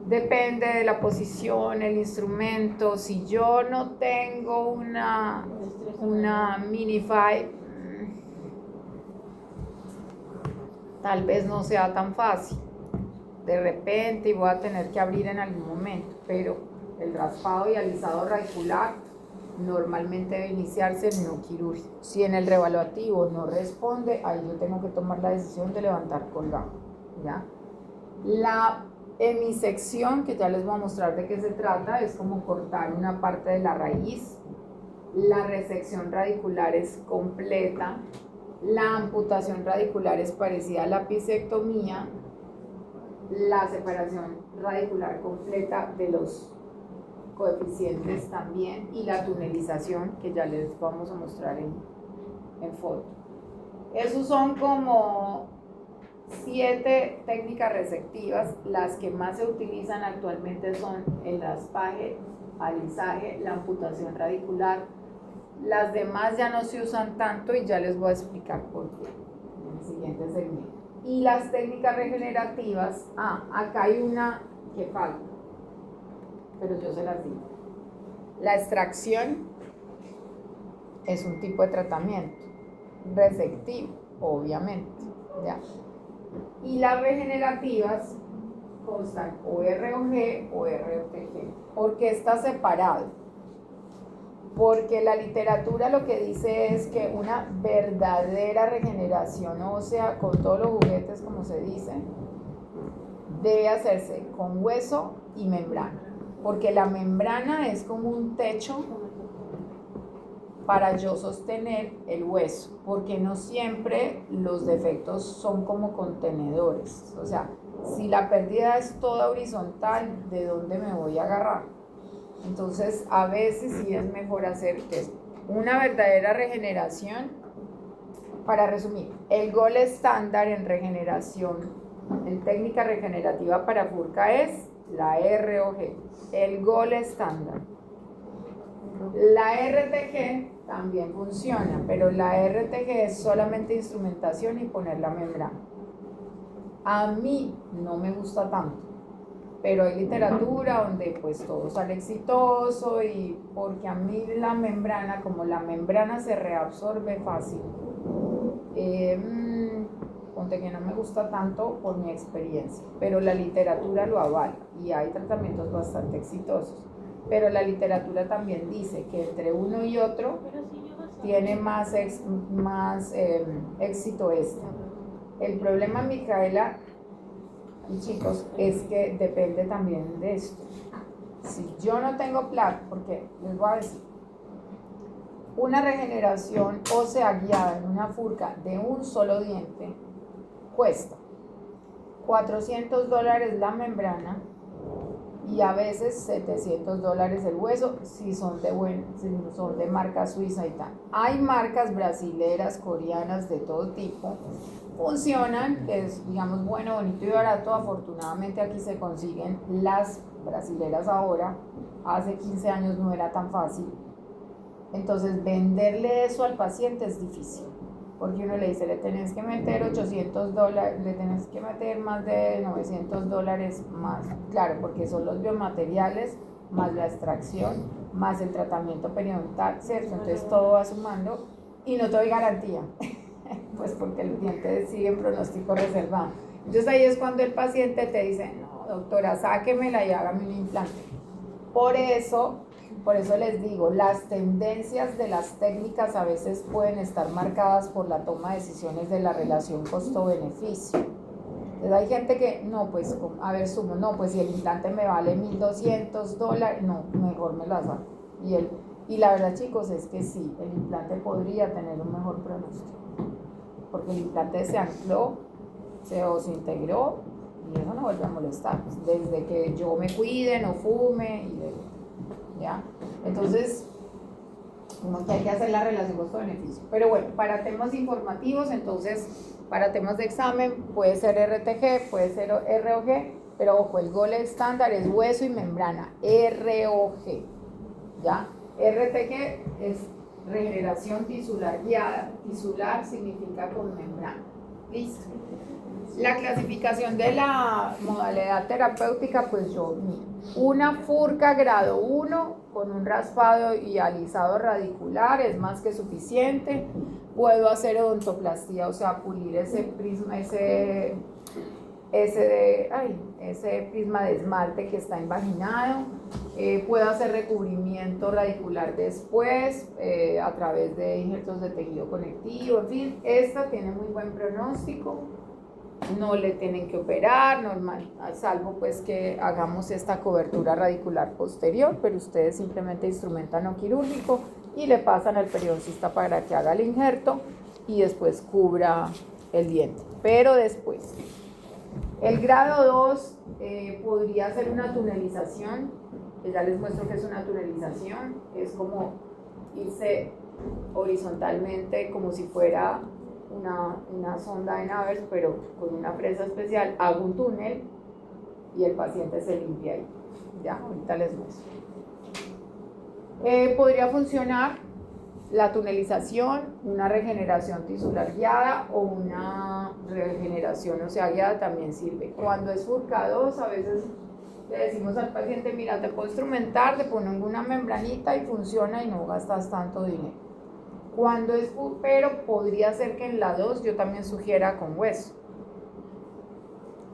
Depende de la posición, el instrumento. Si yo no tengo una Minify, tal vez no sea tan fácil. De repente voy a tener que abrir en algún momento, pero el raspado y alisado radicular normalmente debe iniciarse no quirúrgico. Si en el reevaluativo no responde, ahí yo tengo que tomar la decisión de levantar colgado, ¿ya? La hemisección, que ya les voy a mostrar de qué se trata, es como cortar una parte de la raíz. La resección radicular es completa. La amputación radicular es parecida a la apicectomía. La separación radicular completa de los coeficientes también, y la tunelización, que ya les vamos a mostrar en foto. Esos son como 7 técnicas receptivas. Las que más se utilizan actualmente son el raspaje, alisaje, la amputación radicular. Las demás ya no se usan tanto y ya les voy a explicar por qué en el siguiente segmento. Y las técnicas regenerativas, acá hay una que falta, pero yo se las digo. La extracción es un tipo de tratamiento resectivo, obviamente, ¿ya? Y las regenerativas constan o ROG o ROTG. ¿Por qué está separado? Porque la literatura lo que dice es que una verdadera regeneración ósea, con todos los juguetes como se dice, debe hacerse con hueso y membrana, porque la membrana es como un techo para yo sostener el hueso, porque no siempre los defectos son como contenedores. O sea, si la pérdida es toda horizontal, ¿de dónde me voy a agarrar? Entonces, a veces sí es mejor hacer una verdadera regeneración. Para resumir, el gol estándar en regeneración, en técnica regenerativa para furca, es la ROG, el gol estándar. La RTG también funciona, pero la RTG es solamente instrumentación y poner la membrana. A mí no me gusta tanto, pero hay literatura donde pues todo sale exitoso, y porque a mí la membrana, como la membrana se reabsorbe fácil, ponte que no me gusta tanto por mi experiencia, pero la literatura lo avala y hay tratamientos bastante exitosos. Pero la literatura también dice que entre uno y otro Pero si yo vas a- tiene más éxito este. El problema, Micaela y chicos, es que depende también de esto. Si yo no tengo plata, porque les voy a decir, una regeneración ósea guiada en una furca de un solo diente cuesta $400 la membrana y a veces $700 el hueso si son de marca suiza y tal. Hay marcas brasileras, coreanas, de todo tipo. Funcionan, que es, digamos, bueno, bonito y barato. Afortunadamente aquí se consiguen las brasileras ahora. Hace 15 años no era tan fácil. Entonces, venderle eso al paciente es difícil. Porque uno le dice, le tenés que meter $800, le tenés que meter más de $900 más. Claro, porque son los biomateriales, más la extracción, más el tratamiento periodontal, ¿cierto? Entonces todo va sumando y no te doy garantía, pues porque el diente sigue en pronóstico reservado. Entonces ahí es cuando el paciente te dice, no, doctora, sáquemela y hágame un implante. Por eso les digo, las tendencias de las técnicas a veces pueden estar marcadas por la toma de decisiones de la relación costo-beneficio. Entonces hay gente que, no, pues, a ver, sumo, no, pues si el implante me vale $1,200, no, mejor me lo saco. Y la verdad, chicos, es que sí, el implante podría tener un mejor pronóstico, porque el implante se ancló, se integró y eso no vuelve a molestar, desde que yo me cuide, no fume y ¿ya? Entonces, como que hay que hacer la relación costo-beneficio. Pero bueno, para temas informativos, entonces, para temas de examen, puede ser RTG, puede ser ROG, pero ojo, el gold estándar es hueso y membrana, ROG, ¿ya? RTG es regeneración tisular guiada, tisular significa con membrana, ¿listo? La clasificación de la modalidad terapéutica, pues una furca grado 1 con un raspado y alisado radicular es más que suficiente. Puedo hacer odontoplastia, o sea, pulir ese prisma, ese prisma de esmalte que está invaginado. Puedo hacer recubrimiento radicular después a través de injertos de tejido conectivo. En fin, esta tiene muy buen pronóstico. No le tienen que operar, normal, salvo pues que hagamos esta cobertura radicular posterior, pero ustedes simplemente instrumentan no quirúrgico y le pasan al periodoncista para que haga el injerto y después cubra el diente. Pero después, el grado 2 podría ser una tunelización, que ya les muestro que es una tunelización, es como irse horizontalmente como si fuera una sonda de Navers, pero con una fresa especial, hago un túnel y el paciente se limpia ahí. Ya, ahorita les muestro. Podría funcionar la tunelización, una regeneración tisular guiada o una regeneración ósea guiada también sirve. Cuando es furca 2, a veces le decimos al paciente, mira, te puedo instrumentar, te pongo una membranita y funciona y no gastas tanto dinero. Cuando es, pero podría ser que en la 2 yo también sugiera con hueso.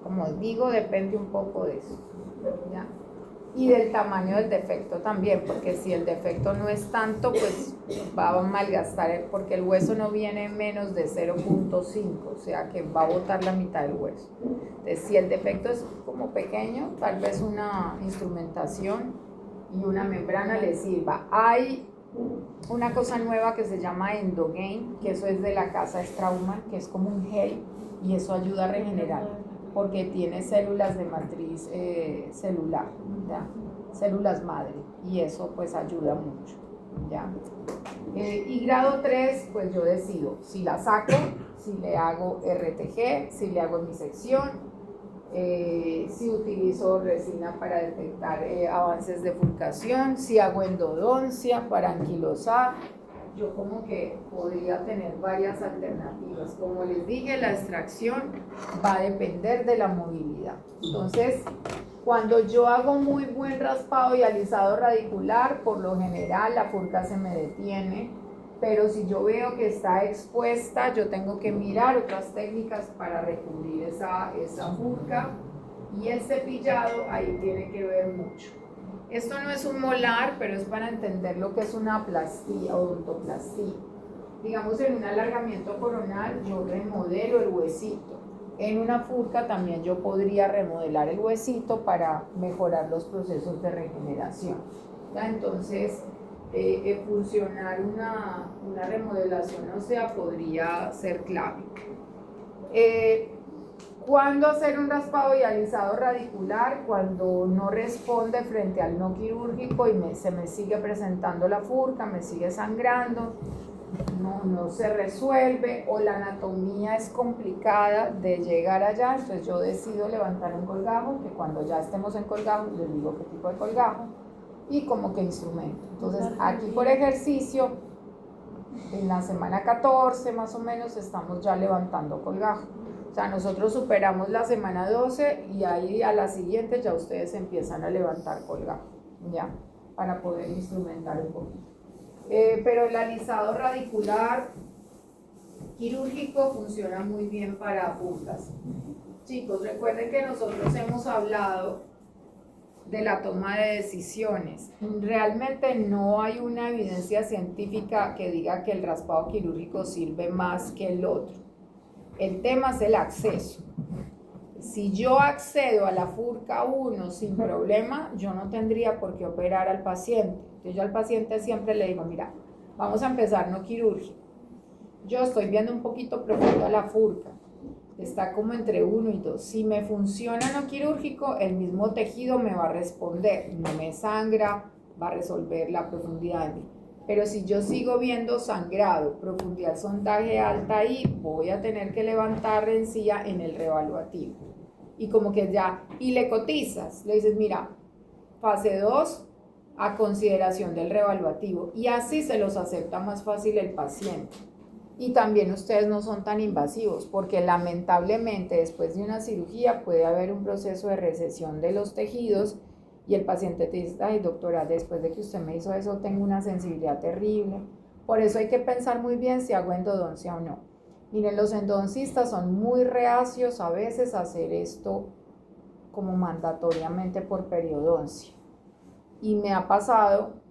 Como digo, depende un poco de eso, ¿ya? Y del tamaño del defecto también, porque si el defecto no es tanto, pues va a malgastar, porque el hueso no viene menos de 0.5, o sea que va a botar la mitad del hueso. Entonces, si el defecto es como pequeño, tal vez una instrumentación y una membrana le sirva. Hay una cosa nueva que se llama Endogain, que eso es de la casa Straumann, que es como un gel y eso ayuda a regenerar porque tiene células de matriz celular, ¿ya? Células madre, y eso pues ayuda mucho, ¿ya? Y grado 3, pues yo decido si la saco, si le hago RTG, si le hago hemisección, si utilizo resina para detectar avances de furcación, si hago endodoncia para anquilosar. Yo como que podría tener varias alternativas. Como les dije, la extracción va a depender de la movilidad. Entonces, cuando yo hago muy buen raspado y alisado radicular, por lo general la furca se me detiene, pero si yo veo que está expuesta, yo tengo que mirar otras técnicas para recubrir esa furca, y el cepillado ahí tiene que ver mucho. Esto no es un molar, pero es para entender lo que es una plastía, odontoplastía. Digamos, en un alargamiento coronal yo remodelo el huesito. En una furca también yo podría remodelar el huesito para mejorar los procesos de regeneración. ¿Ya? Entonces, funcionar una remodelación ósea podría ser clave. ¿Cuándo hacer un raspado y alisado radicular? Cuando no responde frente al no quirúrgico y se me sigue presentando la furca, me sigue sangrando, no se resuelve, o la anatomía es complicada de llegar allá, entonces yo decido levantar un colgajo, que cuando ya estemos en colgajo les digo qué tipo de colgajo y como qué instrumento. Entonces aquí por ejercicio, en la semana 14 más o menos estamos ya levantando colgajo. O sea, nosotros superamos la semana 12 y ahí a la siguiente ya ustedes empiezan a levantar colgajo, ¿ya? Para poder instrumentar un poquito. Pero el alisado radicular quirúrgico funciona muy bien para furcas. Chicos, recuerden que nosotros hemos hablado de la toma de decisiones. Realmente no hay una evidencia científica que diga que el raspado quirúrgico sirve más que el otro. El tema es el acceso. Si yo accedo a la furca 1 sin problema, yo no tendría por qué operar al paciente. Entonces yo al paciente siempre le digo, mira, vamos a empezar no quirúrgico. Yo estoy viendo un poquito profundo a la furca. Está como entre 1 y 2. Si me funciona no quirúrgico, el mismo tejido me va a responder. No me sangra, va a resolver la profundidad. Pero si yo sigo viendo sangrado, profundidad sondaje alta ahí, voy a tener que levantar rencilla en el reevaluativo. Y como que ya, y le cotizas, le dices, mira, fase 2 a consideración del reevaluativo. Y así se los acepta más fácil el paciente. Y también ustedes no son tan invasivos, porque lamentablemente después de una cirugía puede haber un proceso de recesión de los tejidos y el paciente te dice, ay doctora, después de que usted me hizo eso tengo una sensibilidad terrible. Por eso hay que pensar muy bien si hago endodoncia o no. Miren, los endodoncistas son muy reacios a veces a hacer esto como mandatoriamente por periodoncia. Y me ha pasado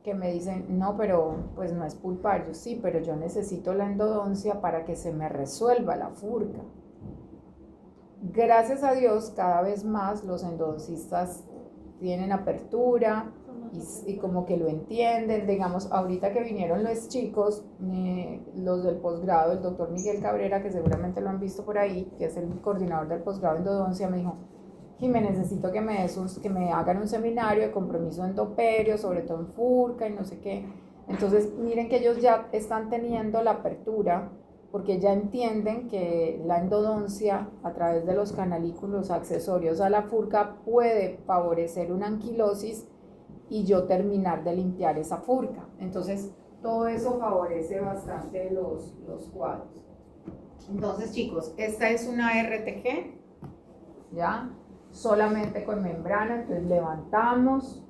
que me dicen, no, pero pues no es pulpar. Yo sí, pero yo necesito la endodoncia para que se me resuelva la furca. Gracias a Dios, cada vez más los endodoncistas tienen apertura y como que lo entienden. Digamos, ahorita que vinieron los chicos, los del posgrado, el doctor Miguel Cabrera, que seguramente lo han visto por ahí, que es el coordinador del posgrado en endodoncia, me dijo, Jimé, necesito que me hagan un seminario de compromiso endoperio, sobre todo en furca y no sé qué. Entonces, miren que ellos ya están teniendo la apertura, porque ya entienden que la endodoncia, a través de los canalículos accesorios a la furca, puede favorecer una anquilosis y yo terminar de limpiar esa furca. Entonces, todo eso favorece bastante los cuadros. Entonces, chicos, esta es una RTG, ¿ya? Solamente con membrana, entonces levantamos,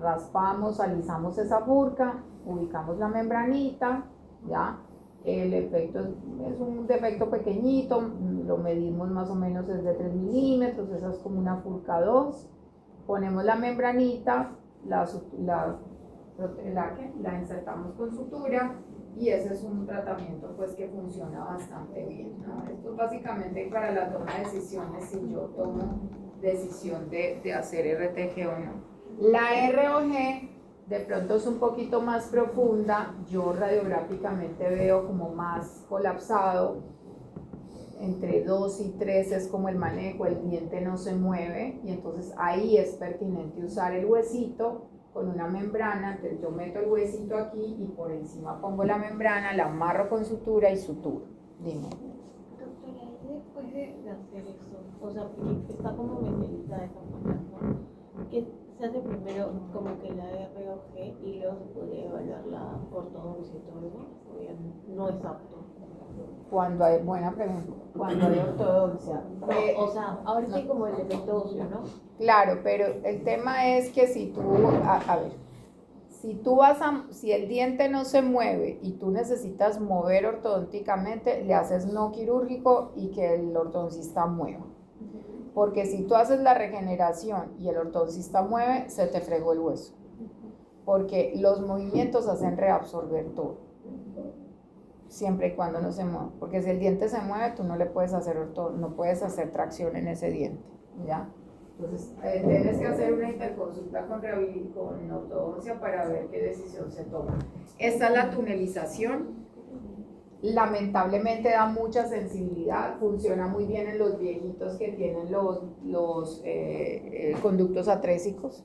raspamos, alisamos esa furca, ubicamos la membranita, ¿ya? El efecto es un defecto pequeñito, lo medimos más o menos es de 3 milímetros, esa es como una furca 2, ponemos la membranita, la insertamos con sutura y ese es un tratamiento pues que funciona bastante bien, ¿no? Esto es básicamente para la toma de decisiones si yo tomo decisión de hacer RTG o no. La ROG de pronto es un poquito más profunda, yo radiográficamente veo como más colapsado, entre 2 y 3 es como el manejo, el diente no se mueve y entonces ahí es pertinente usar el huesito con una membrana. Entonces yo meto el huesito aquí y por encima pongo la membrana, la amarro con sutura y suturo. Dime. Doctora, después de hacer eso, o sea, porque está como medializada esa manera, ¿no? Que se hace primero como que la ROG y luego se podría evaluar la ortodoncia y todo eso, o ya no es apto. Cuando hay, buena pregunta, cuando hay ortodoncia. No, o sea, ahora sí como el efecto óseo, ¿no? Claro, pero el tema es que si tú, a ver, Si el diente no se mueve y tú necesitas mover ortodónticamente, le haces no quirúrgico y que el ortodoncista mueva. Porque si tú haces la regeneración y el ortodoncista mueve, se te fregó el hueso. Porque los movimientos hacen reabsorber todo. Siempre y cuando no se mueva. Porque si el diente se mueve, tú no le puedes hacer no puedes hacer tracción en ese diente. ¿Ya? Entonces, tienes que hacer una interconsulta con ortodoncia para ver qué decisión se toma. Esta es la tunelización. Lamentablemente da mucha sensibilidad, funciona muy bien en los viejitos que tienen los conductos atrésicos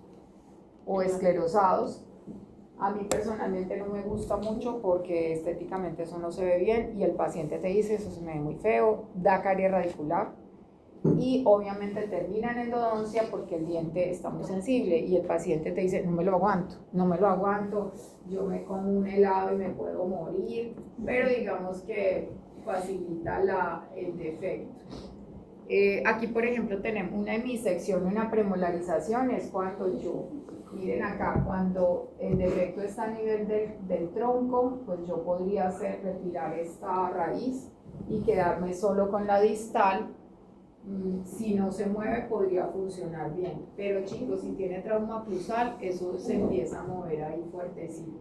o esclerosados. A mí personalmente no me gusta mucho porque estéticamente eso no se ve bien y el paciente te dice eso se me ve muy feo, da caries radicular y obviamente termina en endodoncia porque el diente está muy sensible y el paciente te dice no me lo aguanto, yo me como un helado y me puedo morir, pero digamos que facilita el defecto. Aquí por ejemplo tenemos una hemisección, una premolarización, es cuando miren acá, cuando el defecto está a nivel del tronco, pues yo podría retirar esta raíz y quedarme solo con la distal. Si no se mueve podría funcionar bien, pero chicos, si tiene trauma oclusal, eso se empieza a mover ahí fuertecito.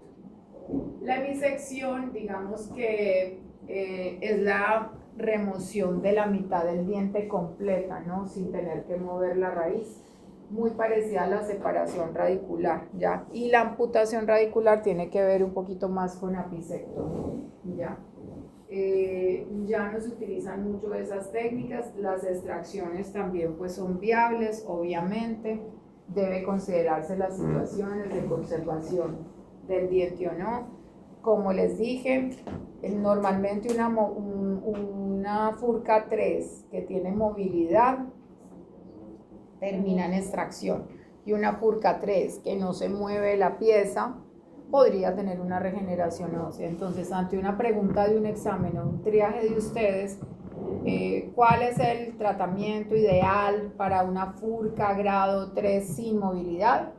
La hemisección, digamos que es la remoción de la mitad del diente completa, ¿no? Sin tener que mover la raíz, muy parecida a la separación radicular, ¿ya? Y la amputación radicular tiene que ver un poquito más con apicectomía, ¿ya? Ya no se utilizan mucho esas técnicas, las extracciones también pues son viables, obviamente, debe considerarse las situaciones de conservación del diente o no. Como les dije, normalmente una furca 3 que tiene movilidad termina en extracción y una furca 3 que no se mueve la pieza podría tener una regeneración ósea. Entonces, ante una pregunta de un examen o un triaje de ustedes, ¿cuál es el tratamiento ideal para una furca grado 3 sin movilidad?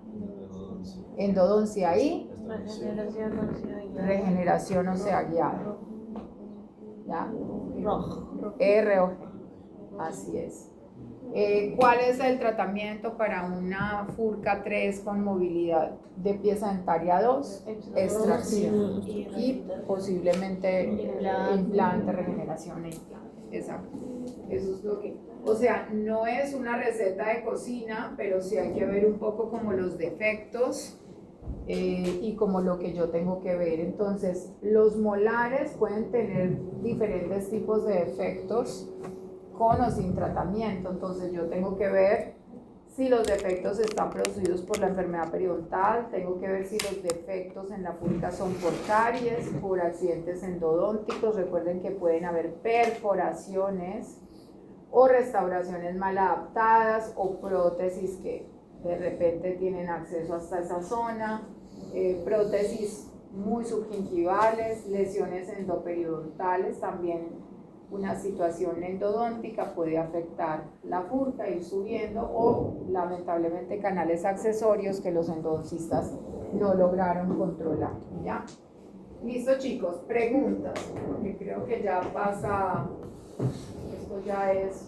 Endodoncia y regeneración ósea guiada. ¿Ya? R o G. Así es. ¿Cuál es el tratamiento para una furca 3 con movilidad de pieza dentaria 2? Extracción y posiblemente implante, regeneración e implante. Exacto. Eso es lo que... O sea, no es una receta de cocina, pero sí hay que ver un poco como los defectos y como lo que yo tengo que ver. Entonces, los molares pueden tener diferentes tipos de defectos con o sin tratamiento, entonces yo tengo que ver si los defectos están producidos por la enfermedad periodontal, tengo que ver si los defectos en la furca son por caries, por accidentes endodónticos, recuerden que pueden haber perforaciones o restauraciones mal adaptadas o prótesis que de repente tienen acceso hasta esa zona, prótesis muy subgingivales, lesiones endoperidontales también. Una situación endodóntica puede afectar la furca, ir subiendo o lamentablemente canales accesorios que los endodoncistas no lograron controlar, ¿ya? Listo chicos, preguntas, porque creo que ya pasa, esto ya es